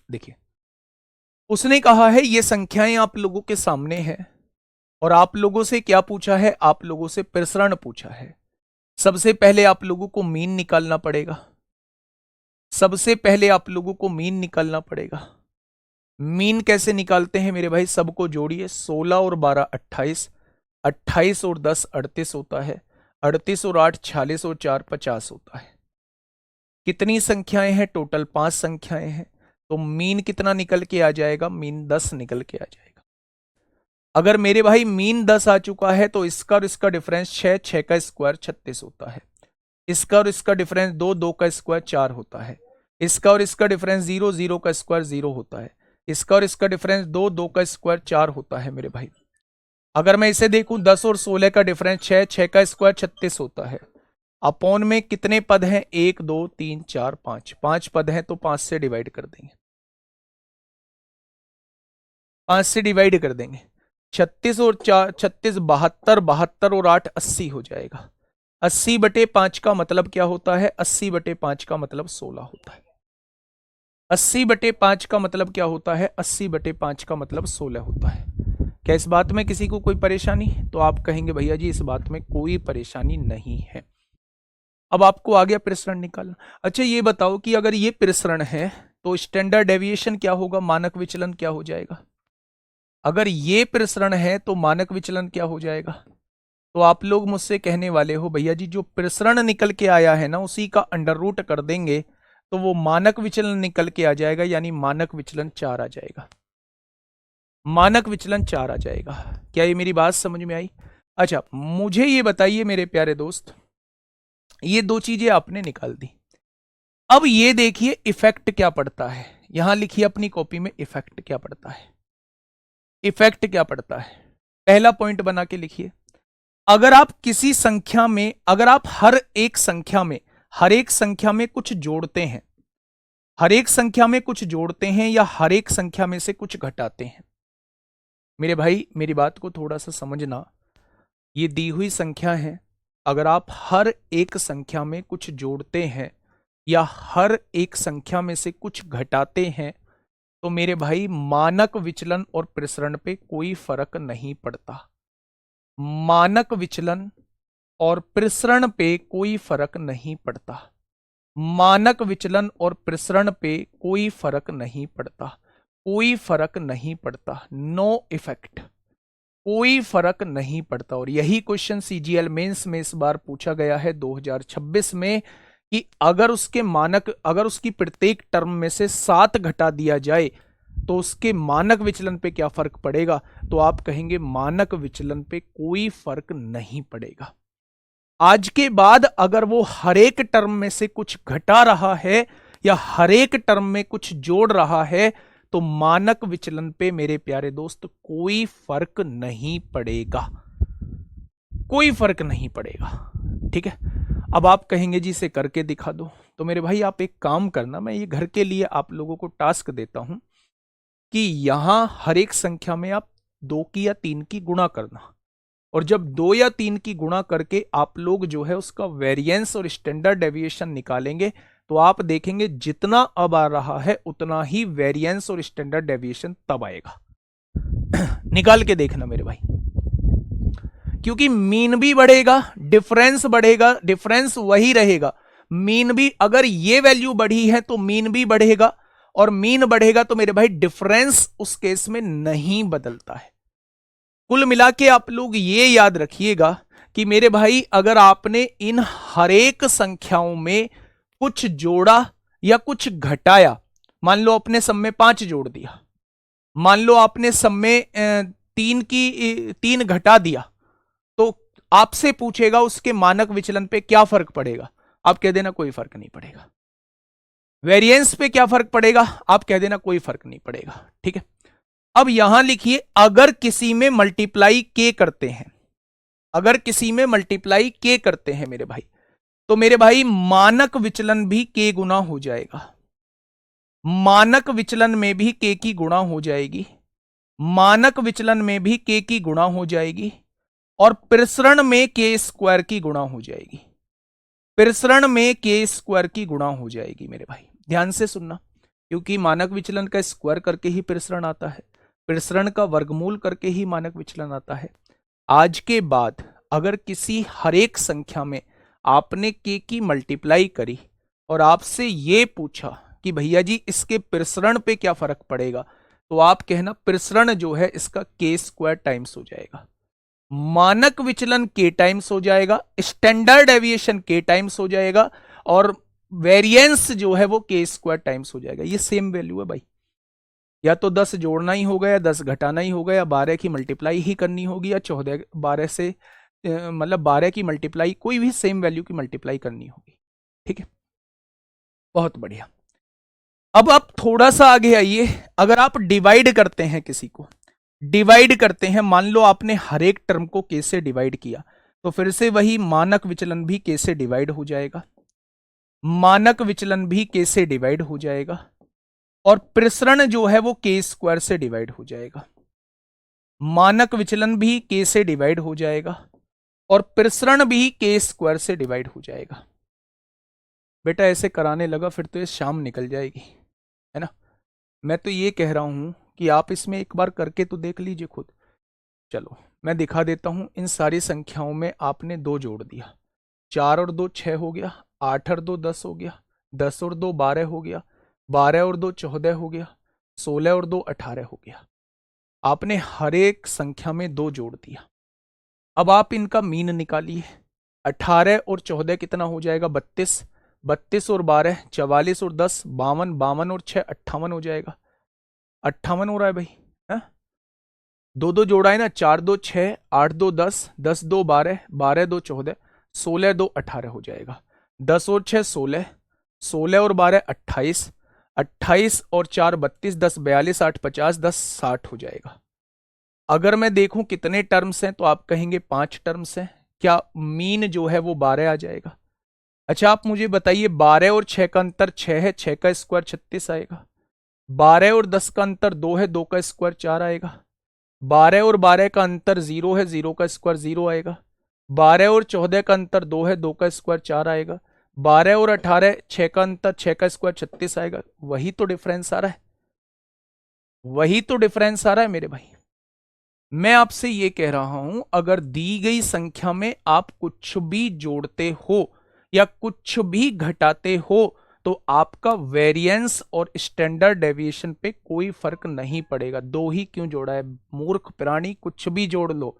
देखिए उसने कहा है ये संख्याएं आप लोगों के सामने है और आप लोगों से क्या पूछा है, आप लोगों से प्रसरण पूछा है। सबसे पहले आप लोगों को मीन निकालना पड़ेगा, सबसे पहले आप लोगों को मीन निकालना पड़ेगा। मीन कैसे निकालते हैं मेरे भाई, सबको जोड़िए, 16 और 12 28, 28 और 10 38 होता है, 38 और 8 46 और 4 50 होता है। कितनी संख्याएं हैं टोटल, 5 संख्याएं हैं, तो मीन कितना निकल के आ जाएगा, मीन 10 निकल के आ जाएगा। अगर मेरे भाई मीन 10 आ चुका है तो इसका और इसका डिफरेंस 6, 6 का स्क्वायर 36 होता है। इसका और इसका डिफरेंस 2, 2 का स्क्वायर 4 होता है। इसका और इसका डिफरेंस 0, 0 का स्क्वायर 0 होता है। इसका और इसका डिफरेंस 2, 2 का स्क्वायर 4 होता है मेरे भाई। अगर मैं इसे देखूं 10 और 16 का डिफरेंस 6, 6 का स्क्वायर 36 होता है। अपॉन में कितने पद हैं, 1 2 3 4 5, 5 पद हैं तो 5 से डिवाइड कर देंगे, 5 से डिवाइड कर देंगे। 36 और 4 36 72, 72 और 8 80 हो जाएगा। 80/5 का मतलब क्या होता है, 80/5 का मतलब 16 होता है। 80/5 का मतलब क्या होता है, 80/5 का मतलब 16 होता है। क्या इस बात में किसी को कोई परेशानी? तो आप कहेंगे भैया जी इस बात में कोई परेशानी नहीं है। अब आपको आ गया प्रसरण निकालना। अच्छा ये बताओ कि अगर ये प्रसरण है तो स्टैंडर्ड डेविएशन क्या होगा, मानक विचलन क्या हो जाएगा? अगर ये प्रसरण है तो मानक विचलन क्या हो जाएगा? तो आप लोग मुझसे कहने वाले हो भैया जी जो प्रसरण निकल के आया है ना उसी का अंडर रूट कर देंगे तो वो मानक विचलन निकल के आ जाएगा, यानी मानक विचलन 4 आ जाएगा। मानक विचलन 4 आ जाएगा। क्या ये मेरी बात समझ में आई? अच्छा मुझे ये बताइए मेरे प्यारे दोस्त, ये दो चीजें आपने निकाल दी। अब ये देखिए इफेक्ट क्या पड़ता है, यहां लिखिए अपनी कॉपी में इफेक्ट क्या पड़ता है। इफेक्ट क्या पड़ता है, पहला पॉइंट बना के लिखिए। अगर आप किसी संख्या में, अगर आप हर एक संख्या में कुछ जोड़ते हैं, हर एक संख्या में कुछ जोड़ते हैं या हर एक संख्या में से कुछ घटाते हैं, मेरे भाई मेरी बात को थोड़ा सा समझना, ये दी हुई संख्या है। अगर आप हर एक संख्या में कुछ जोड़ते हैं या हर एक संख्या में से कुछ घटाते हैं तो मेरे भाई मानक विचलन और प्रसरण पे कोई फर्क नहीं पड़ता। मानक विचलन और प्रसरण पे कोई फर्क नहीं पड़ता। मानक विचलन और प्रसरण पे कोई फर्क नहीं पड़ता, कोई फर्क नहीं पड़ता, नो इफेक्ट, कोई फर्क नहीं पड़ता। और यही क्वेश्चन सीजीएल मेंस में इस बार पूछा गया है 2026 में कि अगर उसके मानक, अगर उसकी प्रत्येक टर्म में से 7 घटा दिया जाए तो उसके मानक विचलन पे क्या फर्क पड़ेगा? तो आप कहेंगे मानक विचलन पे कोई फर्क नहीं पड़ेगा। आज के बाद अगर वो हर एक टर्म में से कुछ घटा रहा है या हर एक टर्म में कुछ जोड़ रहा है तो मानक विचलन पे मेरे प्यारे दोस्त कोई फर्क नहीं पड़ेगा, कोई फर्क नहीं पड़ेगा। ठीक है, अब आप कहेंगे जी इसे करके दिखा दो, तो मेरे भाई आप एक काम करना, मैं ये घर के लिए आप लोगों को टास्क देता हूं कि यहां हर एक संख्या में आप 2 की या 3 की गुणा करना, और जब 2 या 3 की गुणा करके आप लोग जो है उसका वेरिएंस और स्टैंडर्ड डेविएशन निकालेंगे, तो आप देखेंगे जितना अब आ रहा है उतना ही वेरिएंस और स्टैंडर्ड डेविएशन तब आएगा। निकाल के देखना मेरे भाई, क्योंकि मीन भी बढ़ेगा, डिफरेंस बढ़ेगा, डिफरेंस वही रहेगा। मीन भी, अगर ये वैल्यू बढ़ी है तो मीन भी बढ़ेगा, और मीन बढ़ेगा तो मेरे भाई डिफरेंस उस केस में नहीं बदलता है। कुल मिला के आप लोग ये याद रखिएगा कि मेरे भाई अगर आपने इन हरेक संख्याओं में कुछ जोड़ा या कुछ घटाया, मान लो आपने सब में 5 जोड़ दिया, मान लो आपने सब में 3 घटा दिया, तो आपसे पूछेगा उसके मानक विचलन पे क्या फर्क पड़ेगा, आप कह देना कोई फर्क नहीं पड़ेगा। वेरिएंस पे क्या फर्क पड़ेगा, आप कह देना कोई फर्क नहीं पड़ेगा। ठीक है, अब यहां लिखिए अगर किसी में मल्टीप्लाई के करते हैं, अगर किसी में मल्टीप्लाई के करते हैं मेरे भाई, तो मेरे भाई मानक विचलन भी के गुना हो जाएगा, मानक विचलन में भी के की गुणा हो जाएगी, मानक विचलन में भी के की गुणा हो जाएगी, और प्रसरण में के स्क्वायर की गुणा हो जाएगी, प्रसरण में के स्क्वायर की गुणा हो जाएगी। मेरे भाई ध्यान से सुनना, क्योंकि मानक विचलन का स्क्वायर करके ही प्रसरण आता है, प्रसरण का वर्गमूल करके ही मानक विचलन आता है। आज के बाद अगर किसी हरेक संख्या में आपने के की मल्टीप्लाई करी और आपसे ये पूछा कि भैया जी इसके प्रसरण पे क्या फर्क पड़ेगा, तो आप कहना प्रसरण जो है इसका के स्क्वायर टाइम्स हो जाएगा, मानक विचलन के टाइम्स हो जाएगा, स्टैंडर्ड डेविएशन के टाइम्स हो जाएगा, और वेरिएंस जो है वो के स्क्वायर टाइम्स हो जाएगा। ये सेम वैल्यू है भाई, या तो 10 जोड़ना ही होगा, या 10 घटाना ही होगा, या 12 की मल्टीप्लाई ही करनी होगी, या 14 12 से मतलब 12 की मल्टीप्लाई, कोई भी सेम वैल्यू की मल्टीप्लाई करनी होगी। ठीक है, बहुत बढ़िया। अब आप थोड़ा सा आगे आइए, अगर आप डिवाइड करते हैं, किसी को डिवाइड करते हैं, मान लो आपने हर एक टर्म को के से डिवाइड किया, तो फिर से वही मानक विचलन भी के से डिवाइड हो जाएगा, मानक विचलन भी के से डिवाइड हो जाएगा, और प्रसरण जो है वो के स्क्वायर से डिवाइड हो जाएगा, मानक विचलन भी के से डिवाइड हो जाएगा, और प्रसरण भी के स्क्वायर से डिवाइड हो जाएगा। बेटा ऐसे कराने लगा फिर तो ये शाम निकल जाएगी, है ना। मैं तो ये कह रहा हूं कि आप इसमें एक बार करके तो देख लीजिए खुद। चलो मैं दिखा देता हूं, इन सारी संख्याओं में आपने 2 जोड़ दिया, 4 और 2 6 हो गया, 8 और 2 10 हो गया, 10 और 2 12 हो गया, 12 और 2 14 हो गया, 16 और 2 18 हो गया। आपने हर एक संख्या में 2 जोड़ दिया। अब आप इनका मीन निकालिए, 18 और 14 कितना हो जाएगा, 32, 32 और 12 44 और 10 52, 52 और 6 58 हो जाएगा, 58 हो रहा है भाई, है? 2 जोड़ा है ना, 4 2 6 8 2 10 10 2 12 12 2 14 16 2 18 हो जाएगा, 10 और 6 16 16 और 12 28 28 और 4 32 10 42 8 50 10 60 हो जाएगा। अगर मैं देखूं कितने टर्म्स हैं, तो आप कहेंगे 5 टर्म्स हैं, क्या मीन जो है वो 12 आ जाएगा। अच्छा आप मुझे बताइए, 12 और 6 का अंतर 6 है, 6 का स्क्वायर 36 आएगा, 12 और 10 का अंतर 2 है, 2 का स्क्वायर 4 आएगा, 12 और 12 का अंतर 0 है, 0 का स्क्वायर 0 आएगा, 12 और 14 का अंतर 2 है, 2 का स्क्वायर 4 आएगा, 12 और 18 6 का अंतर 6 का स्क्वायर 36 आएगा। वही तो डिफरेंस आ रहा है, वही तो डिफरेंस आ रहा है मेरे भाई। मैं आपसे ये कह रहा हूं, अगर दी गई संख्या में आप कुछ भी जोड़ते हो या कुछ भी घटाते हो, तो आपका वेरिएंस और स्टैंडर्ड डेविएशन पे कोई फर्क नहीं पड़ेगा। 2 ही क्यों जोड़ा है मूर्ख प्राणी, कुछ भी जोड़ लो,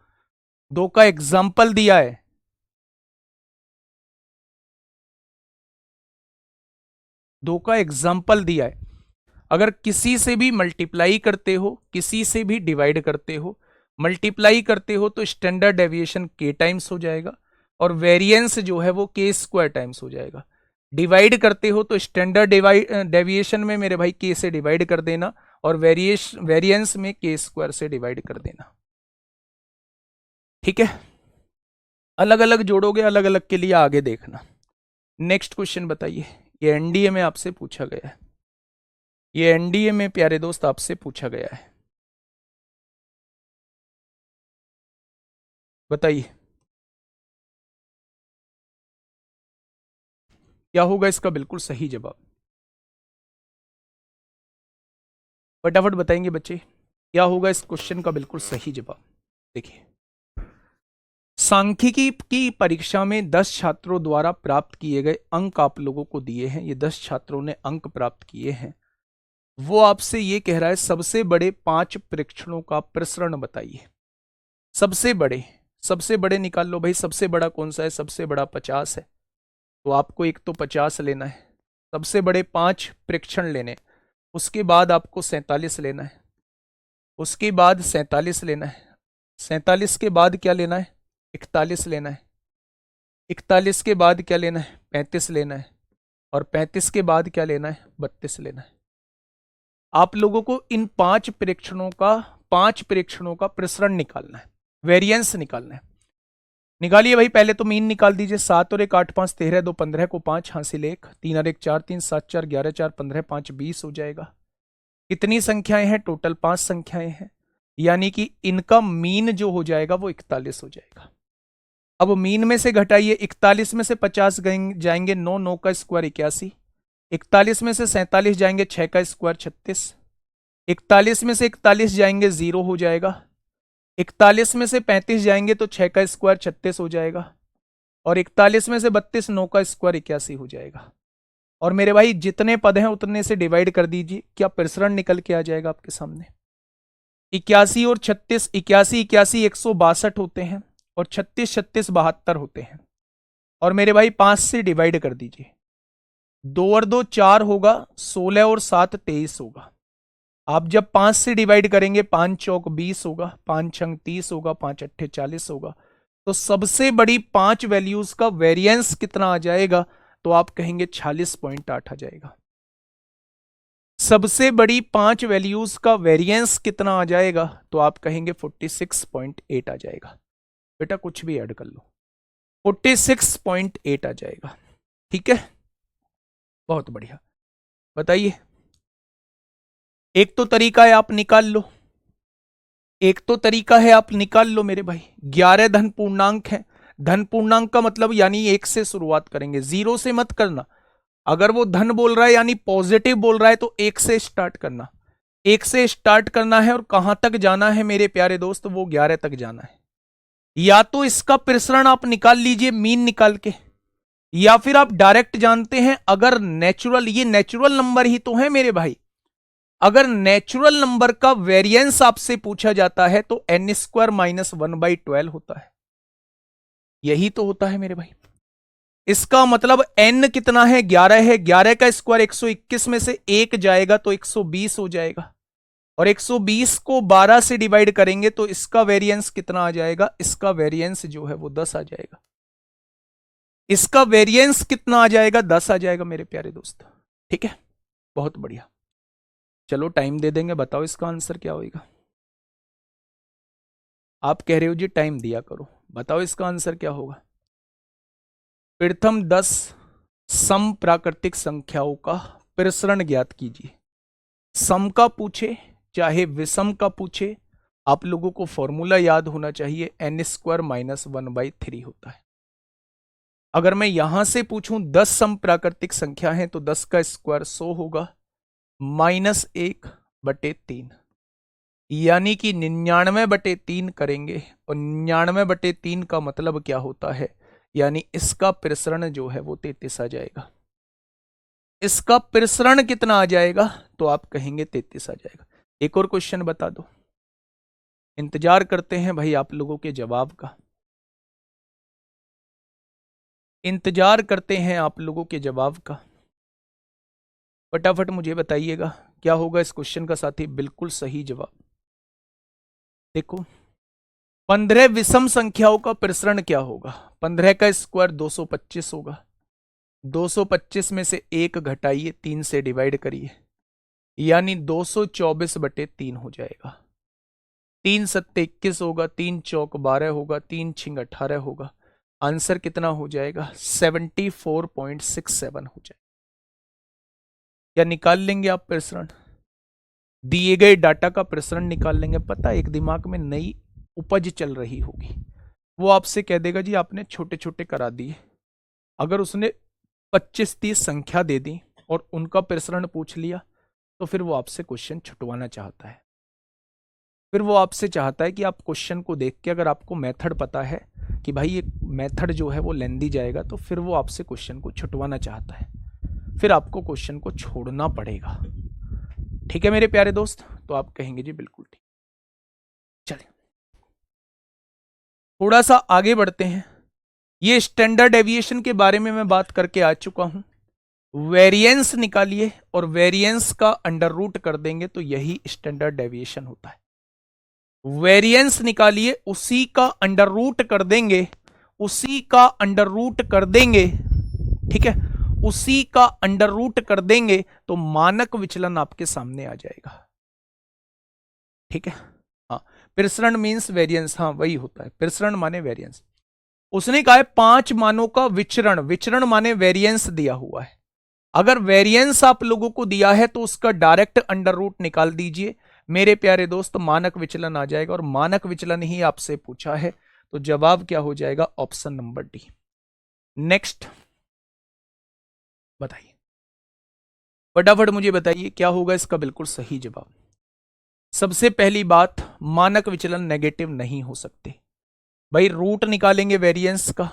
2 का एग्जाम्पल दिया है, 2 का एग्जाम्पल दिया है। अगर किसी से भी मल्टीप्लाई करते हो, किसी से भी डिवाइड करते हो, मल्टीप्लाई करते हो तो स्टैंडर्ड डेविएशन के टाइम्स हो जाएगा, और वेरिएंस जो है वो के स्क्वायर टाइम्स हो जाएगा। डिवाइड करते हो तो स्टैंडर्ड डेविएशन में मेरे भाई के से डिवाइड कर देना, और वेरिएंस में के स्क्वायर से डिवाइड कर देना। ठीक है, अलग अलग जोड़ोगे, अलग अलग के लिए आगे देखना। नेक्स्ट क्वेश्चन बताइए, ये एनडीए में आपसे पूछा गया है, ये एनडीए में प्यारे दोस्त आपसे पूछा गया है, बताइए क्या होगा इसका बिल्कुल सही जवाब। फटाफट बताएंगे बच्चे, क्या होगा इस क्वेश्चन का बिल्कुल सही जवाब। देखिए, सांख्यिकी की परीक्षा में 10 छात्रों द्वारा प्राप्त किए गए अंक आप लोगों को दिए हैं, ये 10 छात्रों ने अंक प्राप्त किए हैं। वो आपसे ये कह रहा है सबसे बड़े 5 परीक्षणों का प्रसरण बताइए। सबसे बड़े निकाल लो भाई, सबसे बड़ा कौन सा है, सबसे बड़ा 50 है, तो आपको एक तो 50 लेना है, सबसे बड़े 5 परीक्षण लेने, उसके बाद आपको 47 लेना है, उसके बाद 47 लेना है, 47 के बाद क्या लेना है, 41 लेना है, 41 के बाद क्या लेना है, 35 लेना है, और 35 के बाद क्या लेना है, 32 लेना है। आप लोगों को इन 5 परीक्षणों का प्रसरण निकालना है, वेरिएंस निकालना है। निकालिए भाई, पहले तो मीन निकाल दीजिए। 7 और 1 8 5 13 2 15 को 5 हासिल 1, 3 और 1 4 3 7 4 11 4 15 5 20 हो जाएगा। कितनी संख्याएं हैं, टोटल 5 संख्याएं हैं, यानी कि इनका मीन जो हो जाएगा वो 41 हो जाएगा। अब मीन में से घटाइए, 41 में से 50 जाएंगे 9, 9 का स्क्वायर 81, 41 में से 47 जाएंगे 6 का स्क्वायर 36, 41 में से 41 जाएंगे 0 हो जाएगा, 41 में से 35 जाएंगे तो 6 का स्क्वायर 36 हो जाएगा, और 41 में से 32 9 का स्क्वायर 81 हो जाएगा। और मेरे भाई जितने पद हैं उतने से डिवाइड कर दीजिए, क्या प्रसरण निकल के आ जाएगा आपके सामने। 81 और 36, 81 81 162 होते हैं, और 36 36 72 होते हैं। और मेरे भाई 5 से डिवाइड कर दीजिए, 2 और 2 4 होगा, 16 और 7 23 होगा। आप जब 5 से डिवाइड करेंगे, 5 चौक 20 होगा, 5 छंग 30 होगा, 5 अट्ठे 40 होगा। तो सबसे बड़ी 5 वैल्यूज का वेरिएंस कितना आ जाएगा, तो आप कहेंगे 46.8 आ जाएगा। सबसे बड़ी 5 वैल्यूज का वेरिएंस कितना आ जाएगा, तो आप कहेंगे 46.8 आ जाएगा। बेटा कुछ भी ऐड कर लो, 46.8 आ जाएगा। ठीक है, बहुत बढ़िया। बताइए, एक तो तरीका है आप निकाल लो, मेरे भाई। 11 धन पूर्णांक है, धन पूर्णांक का मतलब यानी 1 से शुरुआत करेंगे, 0 से मत करना। अगर वो धन बोल रहा है यानी पॉजिटिव बोल रहा है तो 1 से स्टार्ट करना, 1 से स्टार्ट करना है। और कहां तक जाना है मेरे प्यारे दोस्त, वो 11 तक जाना है। या तो इसका प्रसरण आप निकाल लीजिए मीन निकाल के, या फिर आप डायरेक्ट जानते हैं, अगर नेचुरल, ये नेचुरल नंबर ही तो है मेरे भाई, अगर नेचुरल नंबर का वेरिएंस आपसे पूछा जाता है तो n स्क्वायर माइनस 1/12 होता है, यही तो होता है मेरे भाई। इसका मतलब n कितना है, 11 है, 11 का स्क्वायर 121 में से 1 जाएगा तो 120 हो जाएगा, और 120 को 12 से डिवाइड करेंगे तो इसका वेरिएंस कितना आ जाएगा, इसका वेरिएंस जो है वो 10 आ जाएगा। इसका वेरिएंस कितना आ जाएगा, 10 आ जाएगा मेरे प्यारे दोस्त। ठीक है, बहुत बढ़िया। चलो टाइम दे देंगे, बताओ इसका आंसर क्या होगा। आप कह रहे हो जी टाइम दिया करो, बताओ इसका आंसर क्या होगा। प्रथम 10 सम प्राकृतिक संख्याओं का प्रसरण ज्ञात कीजिए। सम का पूछे चाहे विषम का पूछे, आप लोगों को फॉर्मूला याद होना चाहिए, n स्क्वायर माइनस 1/3 होता है। अगर मैं यहां से पूछूं 10 सम प्राकृतिक संख्या है तो 10 का स्क्वायर 100 होगा, -1/3, यानी कि 99/3 करेंगे, और 99/3 का मतलब क्या होता है, यानी इसका प्रसरण जो है वो 33 आ जाएगा। इसका प्रसरण कितना आ जाएगा, तो आप कहेंगे 33 आ जाएगा। एक और क्वेश्चन बता दो, इंतजार करते हैं भाई आप लोगों के जवाब का, इंतजार करते हैं आप लोगों के जवाब का। फटाफट मुझे बताइएगा क्या होगा इस क्वेश्चन का साथी बिल्कुल सही जवाब। देखो, 15 विषम संख्याओं का प्रसरण क्या होगा, 15 का स्क्वायर 225 होगा, 225 में से 1 घटाइए, 3 से डिवाइड करिए, यानी 224/3 हो जाएगा। 3 सत्ते 21 होगा, 3 चौक 12 होगा, 3 छिंग 18 होगा। आंसर कितना हो जाएगा? 74.67 हो जाएगा। क्या निकाल लेंगे आप प्रसरण? दिए गए डाटा का प्रसरण निकाल लेंगे। पता है, एक दिमाग में नई उपज चल रही होगी, वो आपसे कह देगा जी आपने छोटे छोटे करा दिए। अगर उसने 25-30 संख्या दे दी और उनका प्रसरण पूछ लिया तो फिर वो आपसे क्वेश्चन छुटवाना चाहता है। फिर वो आपसे चाहता है कि आप क्वेश्चन को देख के, अगर आपको मेथड पता है कि भाई ये मेथड जो है वो लेंदी जाएगा, तो फिर वो आपसे क्वेश्चन को छुटवाना चाहता है। फिर आपको क्वेश्चन को छोड़ना पड़ेगा। ठीक है मेरे प्यारे दोस्त? तो आप कहेंगे जी बिल्कुल ठीक। चलिए थोड़ा सा आगे बढ़ते हैं। ये स्टैंडर्ड डेविएशन के बारे में मैं बात करके आ चुका हूं। वेरिएंस निकालिए और वेरिएंस का अंडर रूट कर देंगे तो यही स्टैंडर्ड डेविएशन होता है। वेरिएंस निकालिए, उसी का अंडर रूट कर देंगे, उसी का अंडर रूट कर देंगे, ठीक है, उसी का अंडर रूट कर देंगे तो मानक विचलन आपके सामने आ जाएगा। ठीक है, हाँ, प्रसरण मीन्स वेरिएंस, हाँ वही होता है, प्रसरण माने वेरिएंस। उसने कहा है 5 मानों का विचरण, विचरण माने वेरिएंस दिया हुआ है। अगर वेरिएंस आप लोगों को दिया है तो उसका डायरेक्ट अंडर रूट निकाल दीजिए मेरे प्यारे दोस्त, मानक विचलन आ जाएगा। और मानक विचलन ही आपसे पूछा है तो जवाब क्या हो जाएगा? Option number D. नेक्स्ट बताइए, फटाफट मुझे बताइए क्या होगा इसका बिल्कुल सही जवाब। सबसे पहली बात, मानक विचलन नेगेटिव नहीं हो सकते। भाई रूट निकालेंगे वेरिएंस का,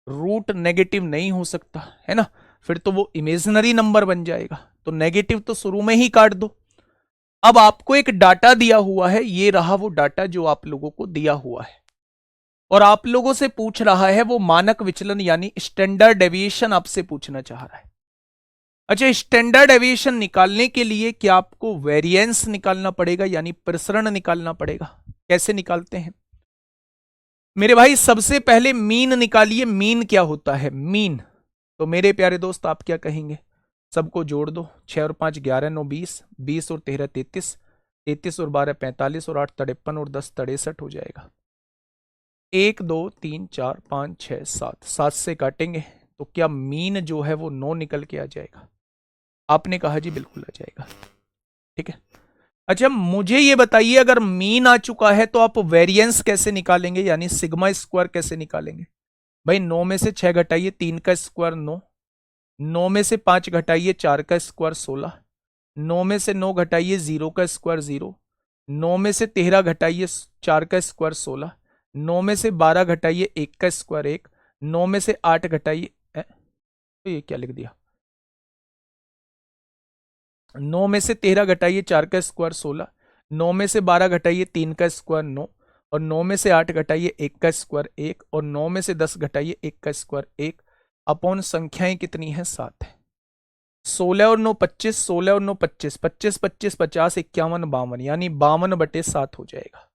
रूट नेगेटिव नहीं हो सकता है ना, फिर तो वो इमेजिनरी नंबर बन जाएगा। तो नेगेटिव तो शुरू में ही काट दो। अब आपको एक डाटा दिया हुआ है, ये रहा वो डाटा जो आप लोगों को दिया हुआ है, और आप लोगों से पूछ रहा है वो मानक विचलन यानी स्टैंडर्ड डेविएशन आपसे पूछना चाह रहा है। अच्छा, स्टैंडर्ड डेविएशन निकालने के लिए क्या आपको वेरिएंस निकालना पड़ेगा यानी प्रसरण निकालना पड़ेगा? कैसे निकालते हैं मेरे भाई? सबसे पहले मीन निकालिए। मीन क्या होता है? मीन, तो मेरे प्यारे दोस्त आप क्या कहेंगे? सबको जोड़ दो, 6 और 5 11, 9 20, 20 और 13 33, 33 और 12 45 और 8 53 और 10 63 हो जाएगा। 1 2 3 4 5 6 7, 7 से काटेंगे तो क्या मीन जो है वो 9 निकल के आ जाएगा? आपने कहा जी बिल्कुल आ जाएगा। ठीक है, अच्छा मुझे ये बताइए, अगर मीन आ चुका है तो आप वेरिएंस कैसे निकालेंगे यानी सिग्मा स्क्वायर कैसे निकालेंगे? भाई 9 में से 6 घटाइए 3 का स्क्वायर 9, 9 में से 5 घटाइए 4 का स्क्वायर 16, 9 में से 9 घटाइए 0 का स्क्वायर 0, 9 में से 13 घटाइए 4 का स्क्वायर 16, 9 में से 12 घटाइए 1 का स्क्वायर 1, 9 में से 8 घटाइए, तो ये क्या लिख दिया? 9 में से 13 घटाइए 4 का स्क्वायर 16, 9 में से 12 घटाइए 3 का स्क्वायर 9, और 9 में से 8 घटाइए 1 का स्क्वायर 1, और 9 में से 10 घटाइए 1 का स्क्वायर 1, अपॉन संख्याएं कितनी है? 7 है। 16 और 9 25, 16 और 9 25, 25 25 50 51 52, यानी 52/7 हो जाएगा।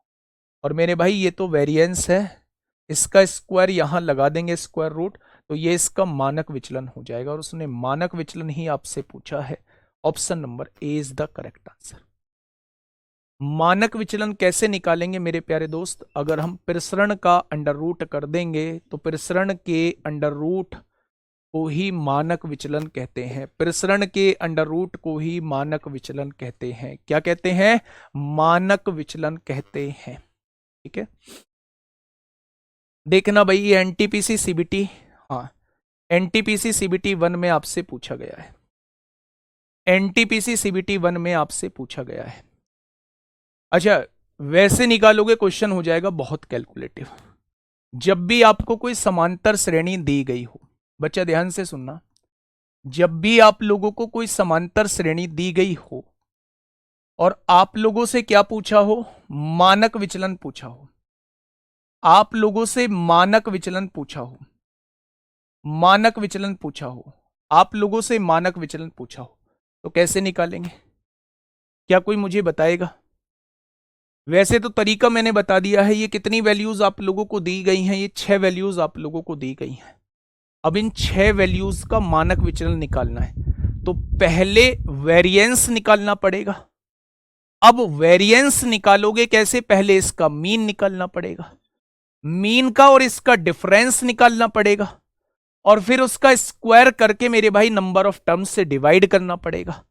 और मेरे भाई ये तो वेरिएंस है, इसका स्क्वायर यहां लगा देंगे स्क्वायर रूट, तो ये इसका मानक विचलन हो जाएगा। और उसने मानक विचलन ही आपसे पूछा है। Option number A is the correct answer. मानक विचलन कैसे निकालेंगे मेरे प्यारे दोस्त? अगर हम प्रसरण का अंडर रूट कर देंगे तो प्रसरण के अंडर रूट को ही मानक विचलन कहते हैं। प्रसरण के अंडर रूट को ही मानक विचलन कहते हैं। क्या कहते हैं? मानक विचलन कहते हैं। ठीक है, देखना भाई ये एनटीपीसी सीबीटी, हाँ एनटीपीसी सीबीटी 1 में आपसे पूछा गया है। एनटीपीसी सीबीटी 1 में आपसे पूछा गया है। अच्छा, वैसे निकालोगे क्वेश्चन हो जाएगा बहुत कैलकुलेटिव। जब भी आपको कोई समांतर श्रेणी दी गई हो, बच्चा ध्यान से सुनना, जब भी आप लोगों को कोई समांतर श्रेणी दी गई हो और आप लोगों से क्या पूछा हो? मानक विचलन पूछा हो। आप लोगों से मानक विचलन पूछा हो, मानक विचलन पूछा हो, आप लोगों से मानक विचलन पूछा हो, तो कैसे निकालेंगे? क्या कोई मुझे बताएगा? वैसे तो तरीका मैंने बता दिया है। ये कितनी वैल्यूज आप लोगों को दी गई हैं? ये 6 वैल्यूज आप लोगों को दी गई हैं। अब इन 6 वैल्यूज का मानक विचलन निकालना है। तो पहले वेरिएंस निकालना पड़ेगा। अब वेरिएंस निकालोगे कैसे? पहले इसका मीन निकालना पड़ेगा, मीन का और इसका डिफरेंस निकालना पड़ेगा, और फिर उसका स्क्वायर करके मेरे भाई नंबर ऑफ टर्म्स से डिवाइड करना पड़ेगा।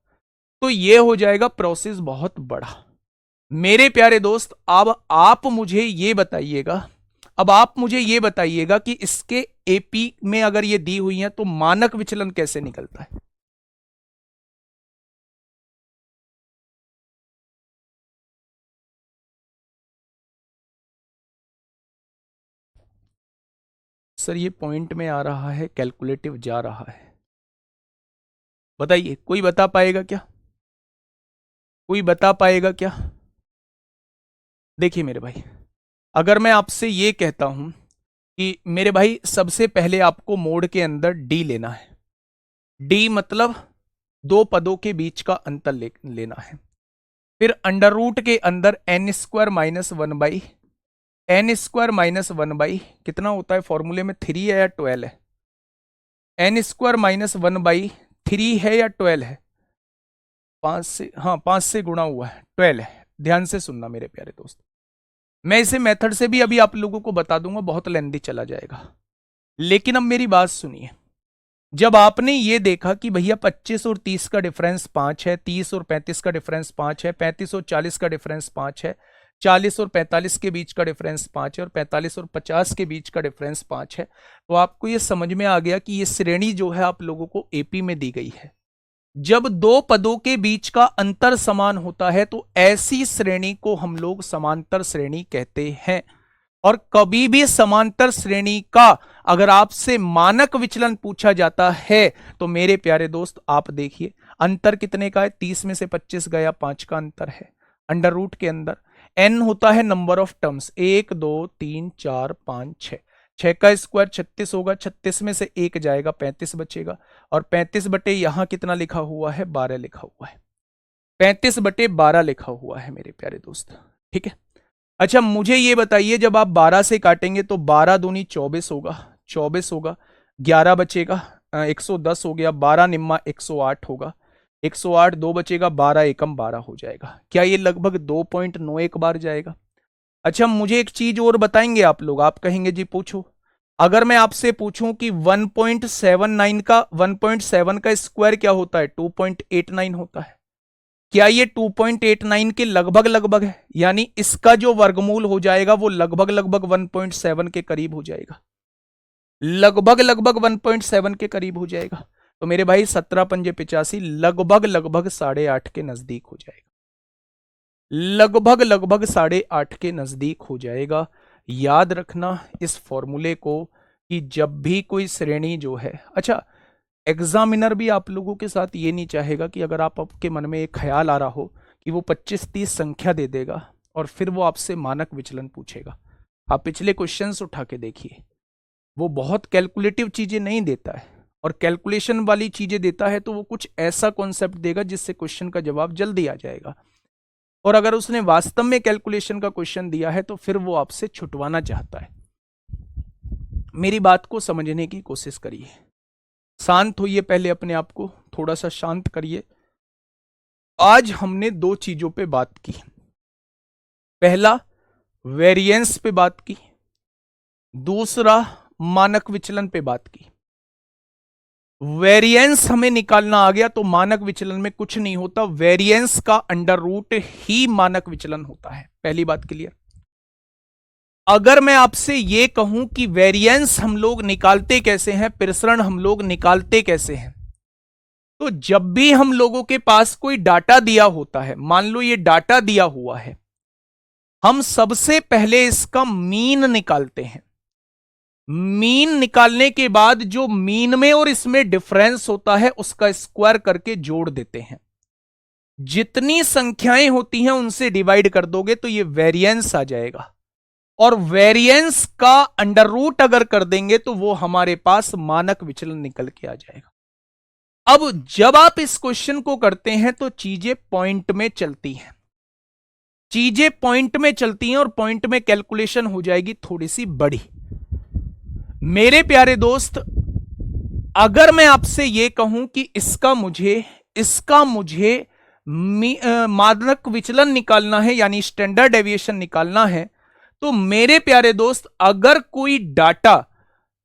तो ये हो जाएगा प्रोसेस बहुत बड़ा। मेरे प्यारे दोस्त, अब आप मुझे ये बताइएगा कि इसके एपी में अगर ये दी हुई है तो मानक विचलन कैसे निकलता है? सर ये पॉइंट में आ रहा है, कैलकुलेटिव जा रहा है, बताइए कोई बता पाएगा क्या? कोई बता पाएगा क्या? देखिए मेरे भाई, अगर मैं आपसे ये कहता हूं कि मेरे भाई सबसे पहले आपको मोड के अंदर डी लेना है, डी मतलब दो पदों के बीच का अंतर लेना है, फिर अंडर रूट के अंदर N square minus one by कितना होता है फॉर्मूले में? 3 है या 12 है? N square minus one by 3 है या 12 है? 5 से, हाँ 5 से गुणा हुआ है, 12 है। ध्यान से सुनना मेरे प्यारे दोस्त, मैं इसे मेथड से भी अभी आप लोगों को बता दूंगा, बहुत लेंदी चला जाएगा, लेकिन अब मेरी बात सुनिए। जब आपने ये देखा कि भैया 25 और 30 का डिफरेंस 5 है, 30 और 35 का डिफरेंस 5 है, 35 और 40 का डिफरेंस 5 है, 40 और 45 के बीच का डिफरेंस 5 है, और 45 और 50 के बीच का डिफरेंस 5 है, तो आपको ये समझ में आ गया कि ये श्रेणी जो है आप लोगों को एपी में दी गई है। जब दो पदों के बीच का अंतर समान होता है तो ऐसी श्रेणी को हम लोग समांतर श्रेणी कहते हैं। और कभी भी समांतर श्रेणी का अगर आपसे मानक विचलन पूछा जाता है तो मेरे प्यारे दोस्त आप देखिए अंतर कितने का है? 30 में से 25 गया, 5 का अंतर है। अंडर रूट के अंदर n होता है नंबर ऑफ टर्म्स, 1 2 3 4 5 6, 6 का स्क्वायर 36 होगा, 36 में से 1 जाएगा, 35 बचेगा, और 35 बटे यहां कितना लिखा हुआ है? 12 लिखा हुआ है, 35 बटे 12 लिखा हुआ है मेरे प्यारे दोस्त, ठीक है। अच्छा मुझे ये बताइए, जब आप 12 से काटेंगे तो 12 दूनी 24 होगा, 24 होगा, 11 बचेगा, 110 हो गया, 12 निम्मा 108 होगा, 108 2 बचेगा, 12 एकम 12 हो जाएगा। क्या ये लगभग 2.91 बार जाएगा? अच्छा मुझे एक चीज और बताएंगे आप लोग, आप कहेंगे जी पूछो। अगर मैं आपसे पूछूं कि 1.79 का 1.7 का स्क्वायर क्या होता है? 2.89 होता है। क्या ये 2.89 के लगभग लगभग है? यानी इसका जो वर्गमूल हो जाएगा वो लगभग लगभग 1.7 के करीब हो जाएगा, लगभग लगभग 1.7 के करीब हो जाएगा। तो मेरे भाई 17 पंजे 85, लगभग लगभग 8.5 के नजदीक हो जाएगा, लगभग लगभग 8.5 के नजदीक हो जाएगा। याद रखना इस फॉर्मूले को कि जब भी कोई श्रेणी जो है, अच्छा एग्जामिनर भी आप लोगों के साथ ये नहीं चाहेगा कि अगर आपके मन में एक ख्याल आ रहा हो कि वो 25-30 संख्या दे देगा और फिर वो आपसे मानक विचलन पूछेगा। आप पिछले क्वेश्चंस उठा के देखिए, वो बहुत कैलकुलेटिव चीजें नहीं देता है, और कैलकुलेशन वाली चीजें देता है तो वो कुछ ऐसा कॉन्सेप्ट देगा जिससे क्वेश्चन का जवाब जल्दी आ जाएगा। और अगर उसने वास्तव में कैलकुलेशन का क्वेश्चन दिया है तो फिर वो आपसे छुटवाना चाहता है। मेरी बात को समझने की कोशिश करिए, शांत होइए, पहले अपने आप को थोड़ा सा शांत करिए। आज हमने दो चीजों पे बात की, पहला वेरिएंस पे बात की, दूसरा मानक विचलन पे बात की। वेरिएंस हमें निकालना आ गया तो मानक विचलन में कुछ नहीं होता, वेरिएंस का अंडर रूट ही मानक विचलन होता है। पहली बात क्लियर। अगर मैं आपसे यह कहूं कि वेरिएंस हम लोग निकालते कैसे हैं, प्रसरण हम लोग निकालते कैसे हैं, तो जब भी हम लोगों के पास कोई डाटा दिया होता है, मान लो ये डाटा दिया हुआ है, हम सबसे पहले इसका मीन निकालते हैं। मीन निकालने के बाद जो मीन में और इसमें डिफरेंस होता है उसका स्क्वायर करके जोड़ देते हैं। जितनी संख्याएं होती हैं उनसे डिवाइड कर दोगे तो ये वेरिएंस आ जाएगा, और वेरिएंस का अंडर रूट अगर कर देंगे तो वो हमारे पास मानक विचलन निकल के आ जाएगा। अब जब आप इस क्वेश्चन को करते हैं तो चीजें पॉइंट में चलती हैं, चीजें पॉइंट में चलती हैं, और पॉइंट में कैलकुलेशन हो जाएगी थोड़ी सी बड़ी। मेरे प्यारे दोस्त अगर मैं आपसे यह कहूं कि इसका मुझे मानक विचलन निकालना है, यानी स्टैंडर्ड डेविएशन निकालना है, तो मेरे प्यारे दोस्त अगर कोई डाटा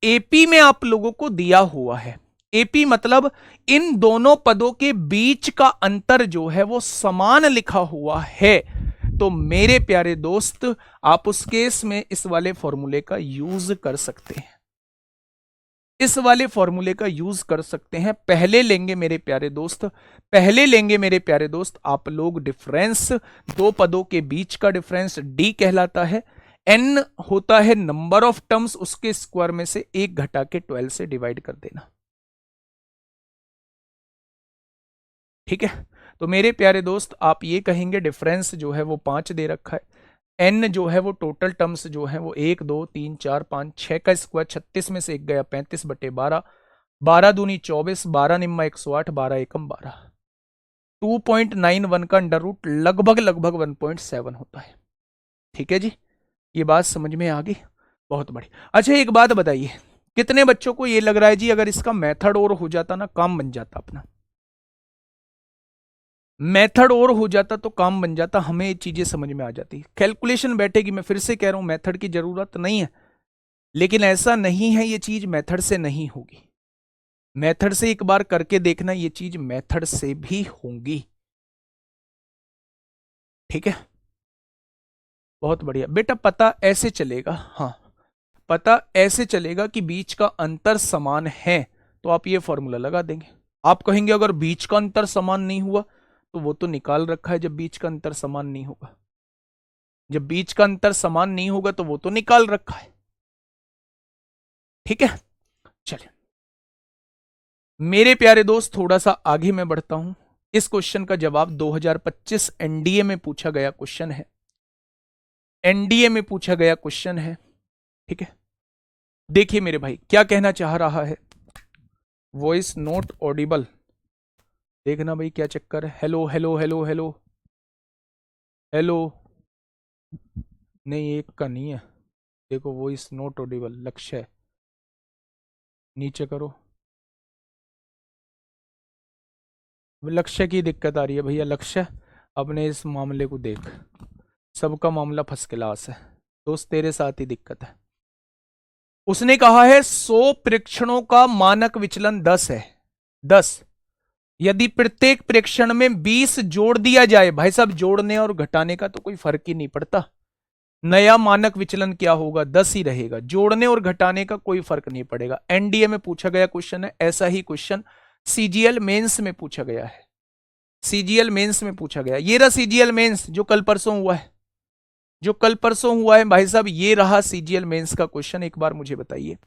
एपी में आप लोगों को दिया हुआ है, एपी मतलब इन दोनों पदों के बीच का अंतर जो है वो समान लिखा हुआ है, तो मेरे प्यारे दोस्त आप उस केस में इस वाले फॉर्मूले का यूज कर सकते हैं, इस वाले फॉर्मूले का यूज कर सकते हैं। पहले लेंगे मेरे प्यारे दोस्त, पहले लेंगे मेरे प्यारे दोस्त आप लोग डिफरेंस, दो पदों के बीच का डिफरेंस डी कहलाता है, एन होता है नंबर ऑफ टर्म्स, उसके स्क्वायर में से एक घटा के 12 से डिवाइड कर देना। ठीक है, तो मेरे प्यारे दोस्त आप ये कहेंगे डिफरेंस जो है वो 5 दे रखा है, एन जो है वो टोटल टर्म्स जो है वो 1 2 3 4 5 6 का स्क्वायर, 36 में से एक गया 35/12, 12 दूनी 24, 12 निम्मा 108, 12 एकम 12, 2.91 का अंडर रूट लगभग 1.7 होता है। ठीक है जी, ये बात समझ में आ गई, बहुत बढ़िया। अच्छा एक बात बताइए, कितने बच्चों को ये लग रहा है जी अगर इसका मेथड और हो जाता ना काम बन जाता, अपना मेथड और हो जाता तो काम बन जाता, हमें ये चीजें समझ में आ जाती, कैलकुलेशन बैठेगी। मैं फिर से कह रहा हूं मेथड की जरूरत नहीं है, लेकिन ऐसा नहीं है ये चीज मेथड से नहीं होगी, मेथड से एक बार करके देखना, ये चीज मेथड से भी होगी। ठीक है, बहुत बढ़िया बेटा, पता ऐसे चलेगा, हाँ पता ऐसे चलेगा कि बीच का अंतर समान है, तो आप ये फॉर्मूला लगा देंगे। आप कहेंगे अगर बीच का अंतर समान नहीं हुआ, तो वो तो निकाल रखा है, जब बीच का अंतर समान नहीं होगा, जब बीच का अंतर समान नहीं होगा तो वो तो निकाल रखा है। ठीक है, चलिए मेरे प्यारे दोस्त थोड़ा सा आगे मैं बढ़ता हूं। इस क्वेश्चन का जवाब 2025 एनडीए में पूछा गया क्वेश्चन है, एनडीए में पूछा गया क्वेश्चन है। ठीक है, देखिए मेरे भाई क्या कहना चाह रहा है, वॉइस नॉट ऑडिबल, देखना भाई क्या चक्कर है, hello hello hello hello hello, नहीं एक का नहीं है, देखो वॉइस नॉट ऑडिबल, लक्ष्य है, नीचे करो, लक्ष्य की दिक्कत आ रही है भैया, लक्ष्य अपने इस मामले को देख, सबका मामला फर्स्ट क्लास है दोस्त, तेरे साथ ही दिक्कत है। उसने कहा है 100 प्रेक्षणों का मानक विचलन 10 है, 10, यदि प्रत्येक प्रेक्षण में 20 जोड़ दिया जाए, भाई साहब जोड़ने और घटाने का तो कोई फर्क ही नहीं पड़ता, नया मानक विचलन क्या होगा 10 ही रहेगा, जोड़ने और घटाने का कोई फर्क नहीं पड़ेगा। एनडीए में पूछा गया क्वेश्चन है, ऐसा ही क्वेश्चन सीजीएल मेंस में पूछा गया है, सीजीएल मेंस में पूछा गया, ये रहा सीजीएल मेंस जो कल परसों हुआ है, जो कल परसों हुआ है भाई साहब, ये रहा सीजीएल मेंस का क्वेश्चन। एक बार मुझे बताइए,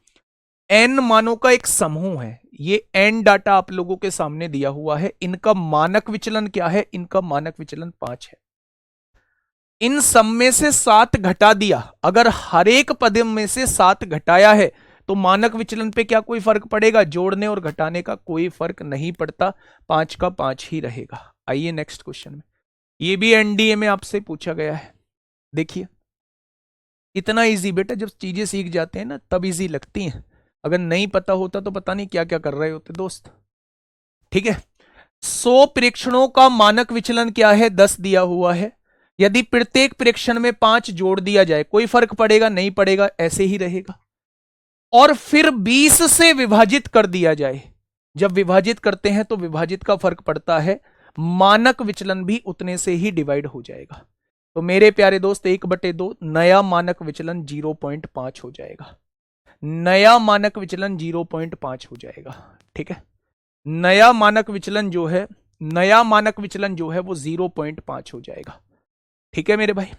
एन मानों का एक समूह है, ये एन डाटा आप लोगों के सामने दिया हुआ है, इनका मानक विचलन क्या है, इनका मानक विचलन 5 है, इन सब में से 7 घटा दिया, अगर हर एक पद में से 7 घटाया है तो मानक विचलन पे क्या कोई फर्क पड़ेगा, जोड़ने और घटाने का कोई फर्क नहीं पड़ता, 5 का 5 ही रहेगा। आइए नेक्स्ट क्वेश्चन में, ये भी एनडीए में आपसे पूछा गया है, देखिए इतना इजी बेटा, जब चीजें सीख जाते हैं ना तब इजी लगती हैं, अगर नहीं पता होता तो पता नहीं क्या क्या कर रहे होते दोस्त। ठीक है, 100 प्रेक्षणों का मानक विचलन क्या है, 10 दिया हुआ है, यदि प्रत्येक प्रेक्षण में 5 जोड़ दिया जाए कोई फर्क पड़ेगा नहीं पड़ेगा, ऐसे ही रहेगा, और फिर 20 से विभाजित कर दिया जाए, जब विभाजित करते हैं तो विभाजित का फर्क पड़ता है, मानक विचलन भी उतने से ही डिवाइड हो जाएगा, तो मेरे प्यारे दोस्त 1/2 नया मानक विचलन 0.5 हो जाएगा, नया मानक विचलन 0.5 हो जाएगा। ठीक है, नया मानक विचलन जो है, नया मानक विचलन जो है वो 0.5 हो जाएगा। ठीक है मेरे भाई,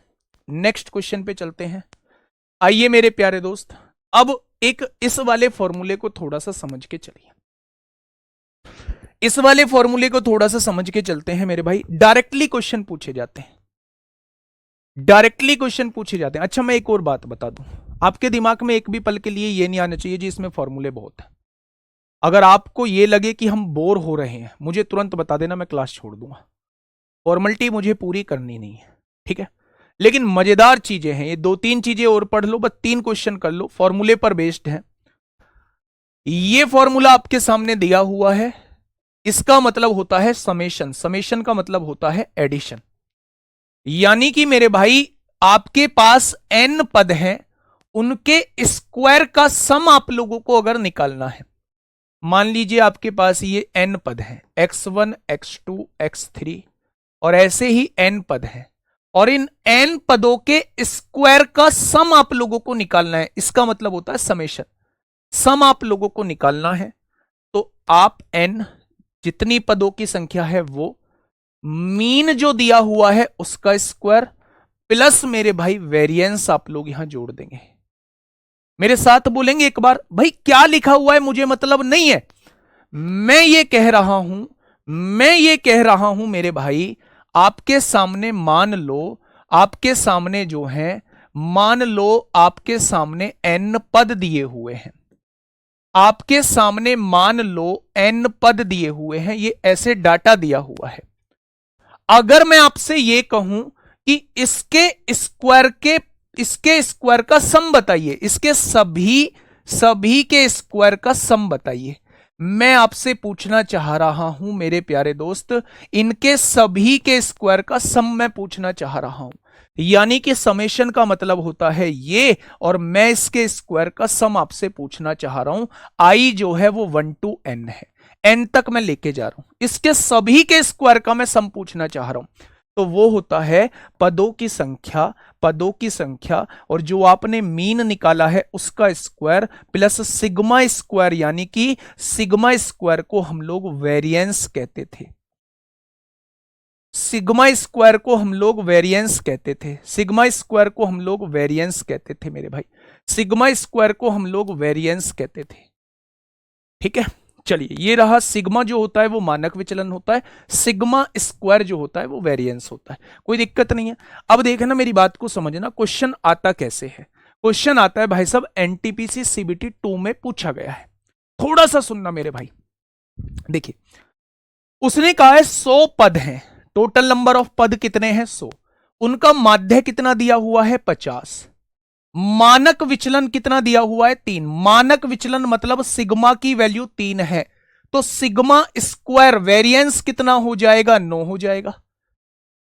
नेक्स्ट क्वेश्चन पे चलते हैं। आइए मेरे प्यारे दोस्त, अब एक इस वाले फॉर्मूले को थोड़ा सा समझ के चलिए, इस वाले फॉर्मूले को थोड़ा सा समझ के चलते हैं मेरे भाई, डायरेक्टली क्वेश्चन पूछे जाते हैं, डायरेक्टली क्वेश्चन पूछे जाते हैं। अच्छा मैं एक और बात बता दूं, आपके दिमाग में एक भी पल के लिए ये नहीं आना चाहिए जी इसमें फॉर्मूले बहुत है, अगर आपको ये लगे कि हम बोर हो रहे हैं मुझे तुरंत बता देना, मैं क्लास छोड़ दूंगा, फॉर्मेलिटी मुझे पूरी करनी नहीं है। ठीक है, लेकिन मजेदार चीजें हैं ये, 2-3 चीजें और पढ़ लो, बस 3 क्वेश्चन कर लो, फॉर्मूले पर बेस्ड है, ये फॉर्मूला आपके सामने दिया हुआ है, इसका मतलब होता है समेशन, समेशन का मतलब होता है एडिशन। यानी कि मेरे भाई आपके पास n पद हैं, उनके स्क्वायर का सम आप लोगों को अगर निकालना है, मान लीजिए आपके पास ये n पद हैं, x1 x2 x3 और ऐसे ही n पद हैं, और इन n पदों के स्क्वायर का सम आप लोगों को निकालना है, इसका मतलब होता है समेशन। सम आप लोगों को निकालना है तो आप n जितनी पदों की संख्या है वो, मीन जो दिया हुआ है उसका स्क्वायर प्लस मेरे भाई वेरिएंस आप लोग यहां जोड़ देंगे। मेरे साथ बोलेंगे एक बार, भाई क्या लिखा हुआ है मुझे मतलब नहीं है। मैं ये कह रहा हूं, मैं ये कह रहा हूं मेरे भाई, आपके सामने मान लो, आपके सामने जो है, मान लो आपके सामने n पद दिए हुए हैं, आपके सामने मान लो n पद दिए हुए हैं, ये ऐसे डाटा दिया हुआ है। अगर मैं आपसे ये कहूं कि इसके स्क्वायर का सम बताइए, इसके सभी के स्क्वायर का सम बताइए, मैं आपसे पूछना चाह रहा हूं मेरे प्यारे दोस्त, इनके सभी के स्क्वायर का सम मैं पूछना चाह रहा हूं। यानी कि समेशन का मतलब होता है ये, और मैं इसके स्क्वायर का सम आपसे पूछना चाह रहा हूं। आई जो है वो 1 to n है, n तक मैं लेके जा रहा हूं, इसके सभी के स्क्वायर का मैं सम पूछना चाह रहा हूं। तो वो होता है पदों की संख्या, पदों की संख्या और जो आपने मीन निकाला है उसका स्क्वायर प्लस सिग्मा स्क्वायर, यानी कि सिग्मा स्क्वायर को हम लोग वेरिएंस कहते थे, सिग्मा स्क्वायर को हम लोग वेरिएंस कहते थे, सिग्मा स्क्वायर को हम लोग वेरिएंस कहते थे मेरे भाई, सिग्मा स्क्वायर को हम लोग वेरिएंस कहते थे। ठीक है, चलिए ये रहा, सिग्मा जो होता है वो मानक विचलन होता है, सिग्मा स्क्वायर जो होता है वो वेरिएंस होता है, कोई दिक्कत नहीं है। अब देखना मेरी बात को समझना, क्वेश्चन आता कैसे है। क्वेश्चन आता है भाई साहब एनटीपीसी सीबीटी 2 में पूछा गया है, थोड़ा सा सुनना मेरे भाई। देखिए उसने कहा है 100 पद हैं, टोटल नंबर ऑफ पद कितने हैं 100, उनका माध्य कितना दिया हुआ है 50, मानक विचलन कितना दिया हुआ है 3, मानक विचलन मतलब सिग्मा की वैल्यू 3 है, तो सिग्मा स्क्वायर वेरिएंस कितना हो जाएगा 9 हो जाएगा।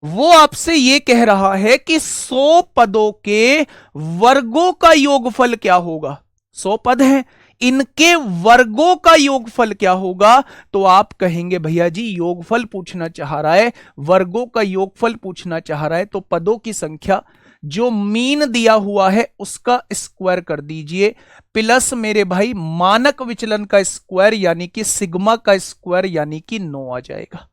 वो आपसे ये कह रहा है कि 100 पदों के वर्गों का योगफल क्या होगा, 100 पद हैं, इनके वर्गों का योगफल क्या होगा। तो आप कहेंगे भैया जी योगफल पूछना चाह रहा है, वर्गों का योगफल पूछना चाह रहा है, तो पदों की संख्या जो मीन दिया हुआ है उसका स्क्वायर कर दीजिए प्लस मेरे भाई मानक विचलन का स्क्वायर यानी कि सिग्मा का स्क्वायर यानी कि 9 आ जाएगा।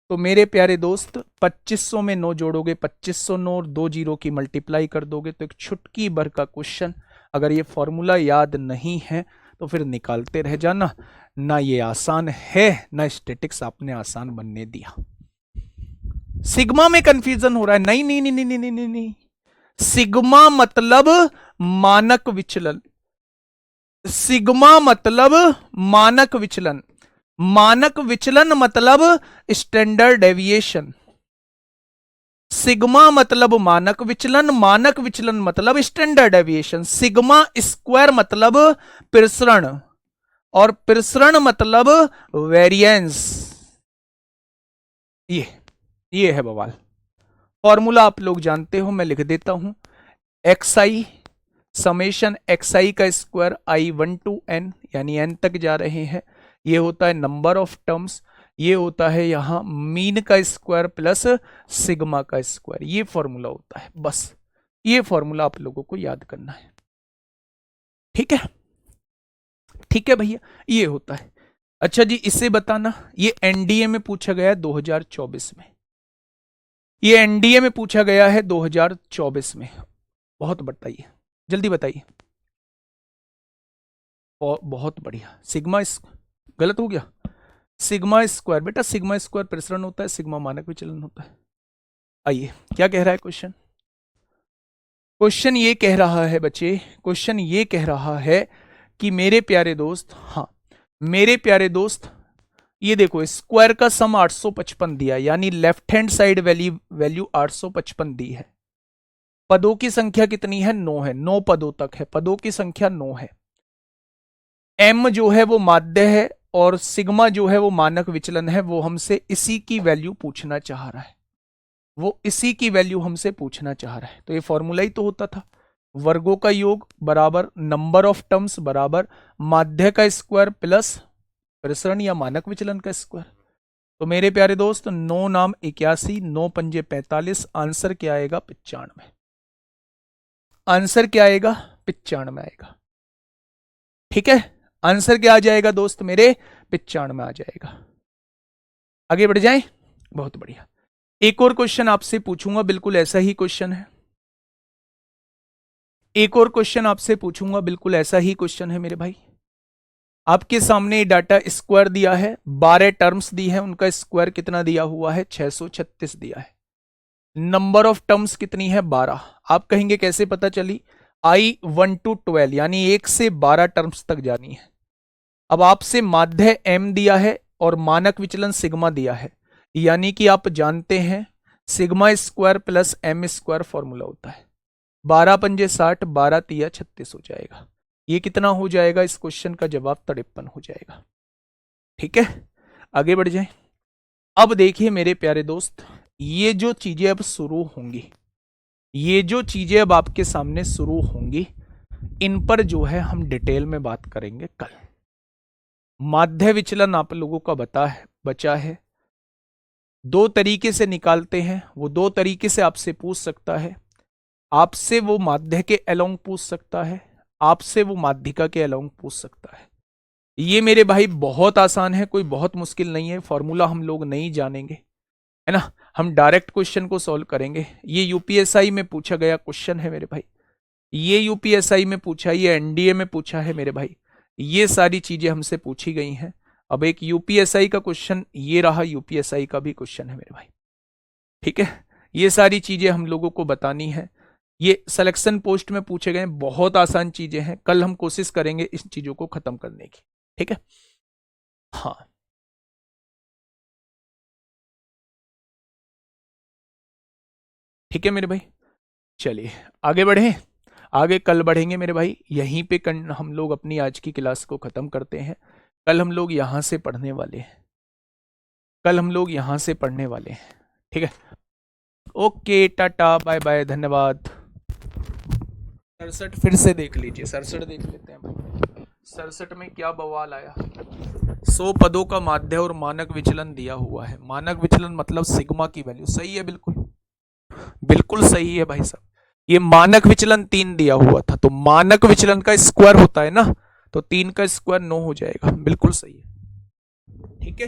तो मेरे प्यारे दोस्त 2500 में 9 जोड़ोगे 2509 और 2 जीरो की मल्टीप्लाई कर दोगे तो एक छुटकी भर का क्वेश्चन। अगर ये फॉर्मूला याद नहीं है तो फिर निकालते रह जाना, ना ये आसान है ना स्टैटिक्स आपने आसान बनने दिया। सिग्मा में कंफ्यूजन हो रहा है, नहीं नहीं नहीं नहीं नहीं नहीं, नहीं। सिग्मा मतलब मानक विचलन, सिग्मा मतलब मानक विचलन, मानक विचलन मतलब स्टैंडर्ड डेविएशन, सिग्मा मतलब मानक विचलन, मानक विचलन मतलब स्टैंडर्ड डेविएशन, सिग्मा स्क्वायर मतलब प्रसरण और प्रसरण मतलब वेरिएंस। ये है बवाल। फॉर्मूला आप लोग जानते हो, मैं लिख देता हूं, एक्सआई समेशन एक्सआई का स्क्वायर आई 1 to n यानी n तक जा रहे हैं, ये होता है नंबर ऑफ टर्म्स, ये होता है यहां मीन का स्क्वायर प्लस सिग्मा का स्क्वायर, ये फॉर्मूला होता है। बस ये फॉर्मूला आप लोगों को याद करना है, ठीक है, ठीक है भैया, ये होता है। अच्छा जी इसे बताना, ये एनडीए में पूछा गया 2024 में, ये एनडीए में पूछा गया है 2024 में, बहुत बताइए जल्दी बताइए। बहुत बढ़िया, सिग्मा गलत हो गया, सिग्मा स्क्वायर, बेटा सिग्मा स्क्वायर प्रसरण होता है, सिग्मा मानक विचलन होता है। आइए क्या कह रहा है क्वेश्चन, क्वेश्चन ये कह रहा है बच्चे, क्वेश्चन ये कह रहा है कि मेरे प्यारे दोस्त, हाँ मेरे प्यारे दोस्त, ये देखो स्क्वायर का सम 855 दिया, यानी लेफ्ट हैंड साइड वैल्यू 855 दी है, पदों की संख्या कितनी है 9 है, 9 पदों तक है, पदों की संख्या 9 है। एम जो है वो माध्य है और सिग्मा जो है वो मानक विचलन है। वो हमसे इसी की वैल्यू पूछना चाह रहा है, वो इसी की वैल्यू हमसे पूछना चाह रहा है। तो ये फॉर्मूला ही तो होता था, वर्गों का योग बराबर नंबर ऑफ टर्म्स बराबर माध्य का स्क्वायर प्लस प्रसरण या मानक विचलन का स्क्वायर। तो मेरे प्यारे दोस्त 9 नाम 81, 9 पंजे 45, आंसर क्या आएगा 95। आंसर क्या आएगा 95 आएगा। ठीक है, आंसर क्या आ जाएगा दोस्त मेरे 95 आ जाएगा। आगे बढ़ जाएं, बहुत बढ़िया। एक और क्वेश्चन आपसे पूछूंगा, बिल्कुल ऐसा ही क्वेश्चन है। एक और क्वेश्चन आपसे पूछूंगा, बिल्कुल ऐसा ही क्वेश्चन है मेरे भाई। आपके सामने डाटा स्क्वायर दिया है, 12 टर्म्स दी है, उनका स्क्वायर कितना दिया हुआ है 636 दिया है। नंबर ऑफ टर्म्स कितनी है 12। आप कहेंगे कैसे पता चली, आई 1 to 12 यानी 1 से 12 टर्म्स तक जानी है। अब आपसे माध्य m दिया है और मानक विचलन सिग्मा दिया है, यानी कि आप जानते हैं sigma square plus M square formula होता है। 12 पंजे 60, 12 तिया 36 हो जाएगा। ये कितना हो जाएगा, इस क्वेश्चन का जवाब 53 हो जाएगा। ठीक है, आगे बढ़ जाए। अब देखिए मेरे प्यारे दोस्त, ये जो चीजें अब शुरू होंगी, ये जो चीजें अब आपके सामने शुरू होंगी, इन पर जो है हम डिटेल में बात करेंगे कल। माध्य विचलन आप लोगों का बचा है, 2 तरीके से निकालते हैं। वो 2 तरीके से आपसे पूछ सकता है, आपसे वो माध्य के अलोंग पूछ सकता है, आपसे वो माध्यिका के अलोंग पूछ सकता है। ये मेरे भाई बहुत आसान है, कोई बहुत मुश्किल नहीं है। फॉर्मूला हम लोग नहीं जानेंगे, है ना, हम डायरेक्ट क्वेश्चन को सॉल्व करेंगे। ये यूपीएसआई में पूछा गया क्वेश्चन है मेरे भाई, ये यूपीएसआई में पूछा, ये एनडीए में पूछा है मेरे भाई। ये सारी चीजें हमसे पूछी गई हैं। अब एक यूपीएसआई का क्वेश्चन ये रहा, यूपीएसआई का भी क्वेश्चन है मेरे भाई। ठीक है, ये सारी चीजें हम लोगों को बतानी है। ये सिलेक्शन पोस्ट में पूछे गए बहुत आसान चीजें हैं, कल हम कोशिश करेंगे इन चीजों को खत्म करने की। ठीक है, हाँ ठीक है मेरे भाई, चलिए आगे बढ़े, आगे कल बढ़ेंगे मेरे भाई। यहीं पे हम लोग अपनी आज की क्लास को खत्म करते हैं। कल हम लोग यहां से पढ़ने वाले हैं, कल हम लोग यहां से पढ़ने वाले हैं। ठीक है, ओके, टाटा बाय बाय, धन्यवाद। 67 फिर से देख लीजिए, 67 देख लेते हैं भाई। 67 में क्या बवाल आया, 100 पदों का माध्य और मानक विचलन दिया हुआ है। मानक विचलन मतलब सिग्मा की वैल्यू, सही है, बिल्कुल बिल्कुल सही है भाई साहब। ये मानक विचलन 3 दिया हुआ था, तो मानक विचलन का स्क्वायर होता है ना, तो 3 का स्क्वायर 9 हो जाएगा, बिल्कुल सही है। ठीक है।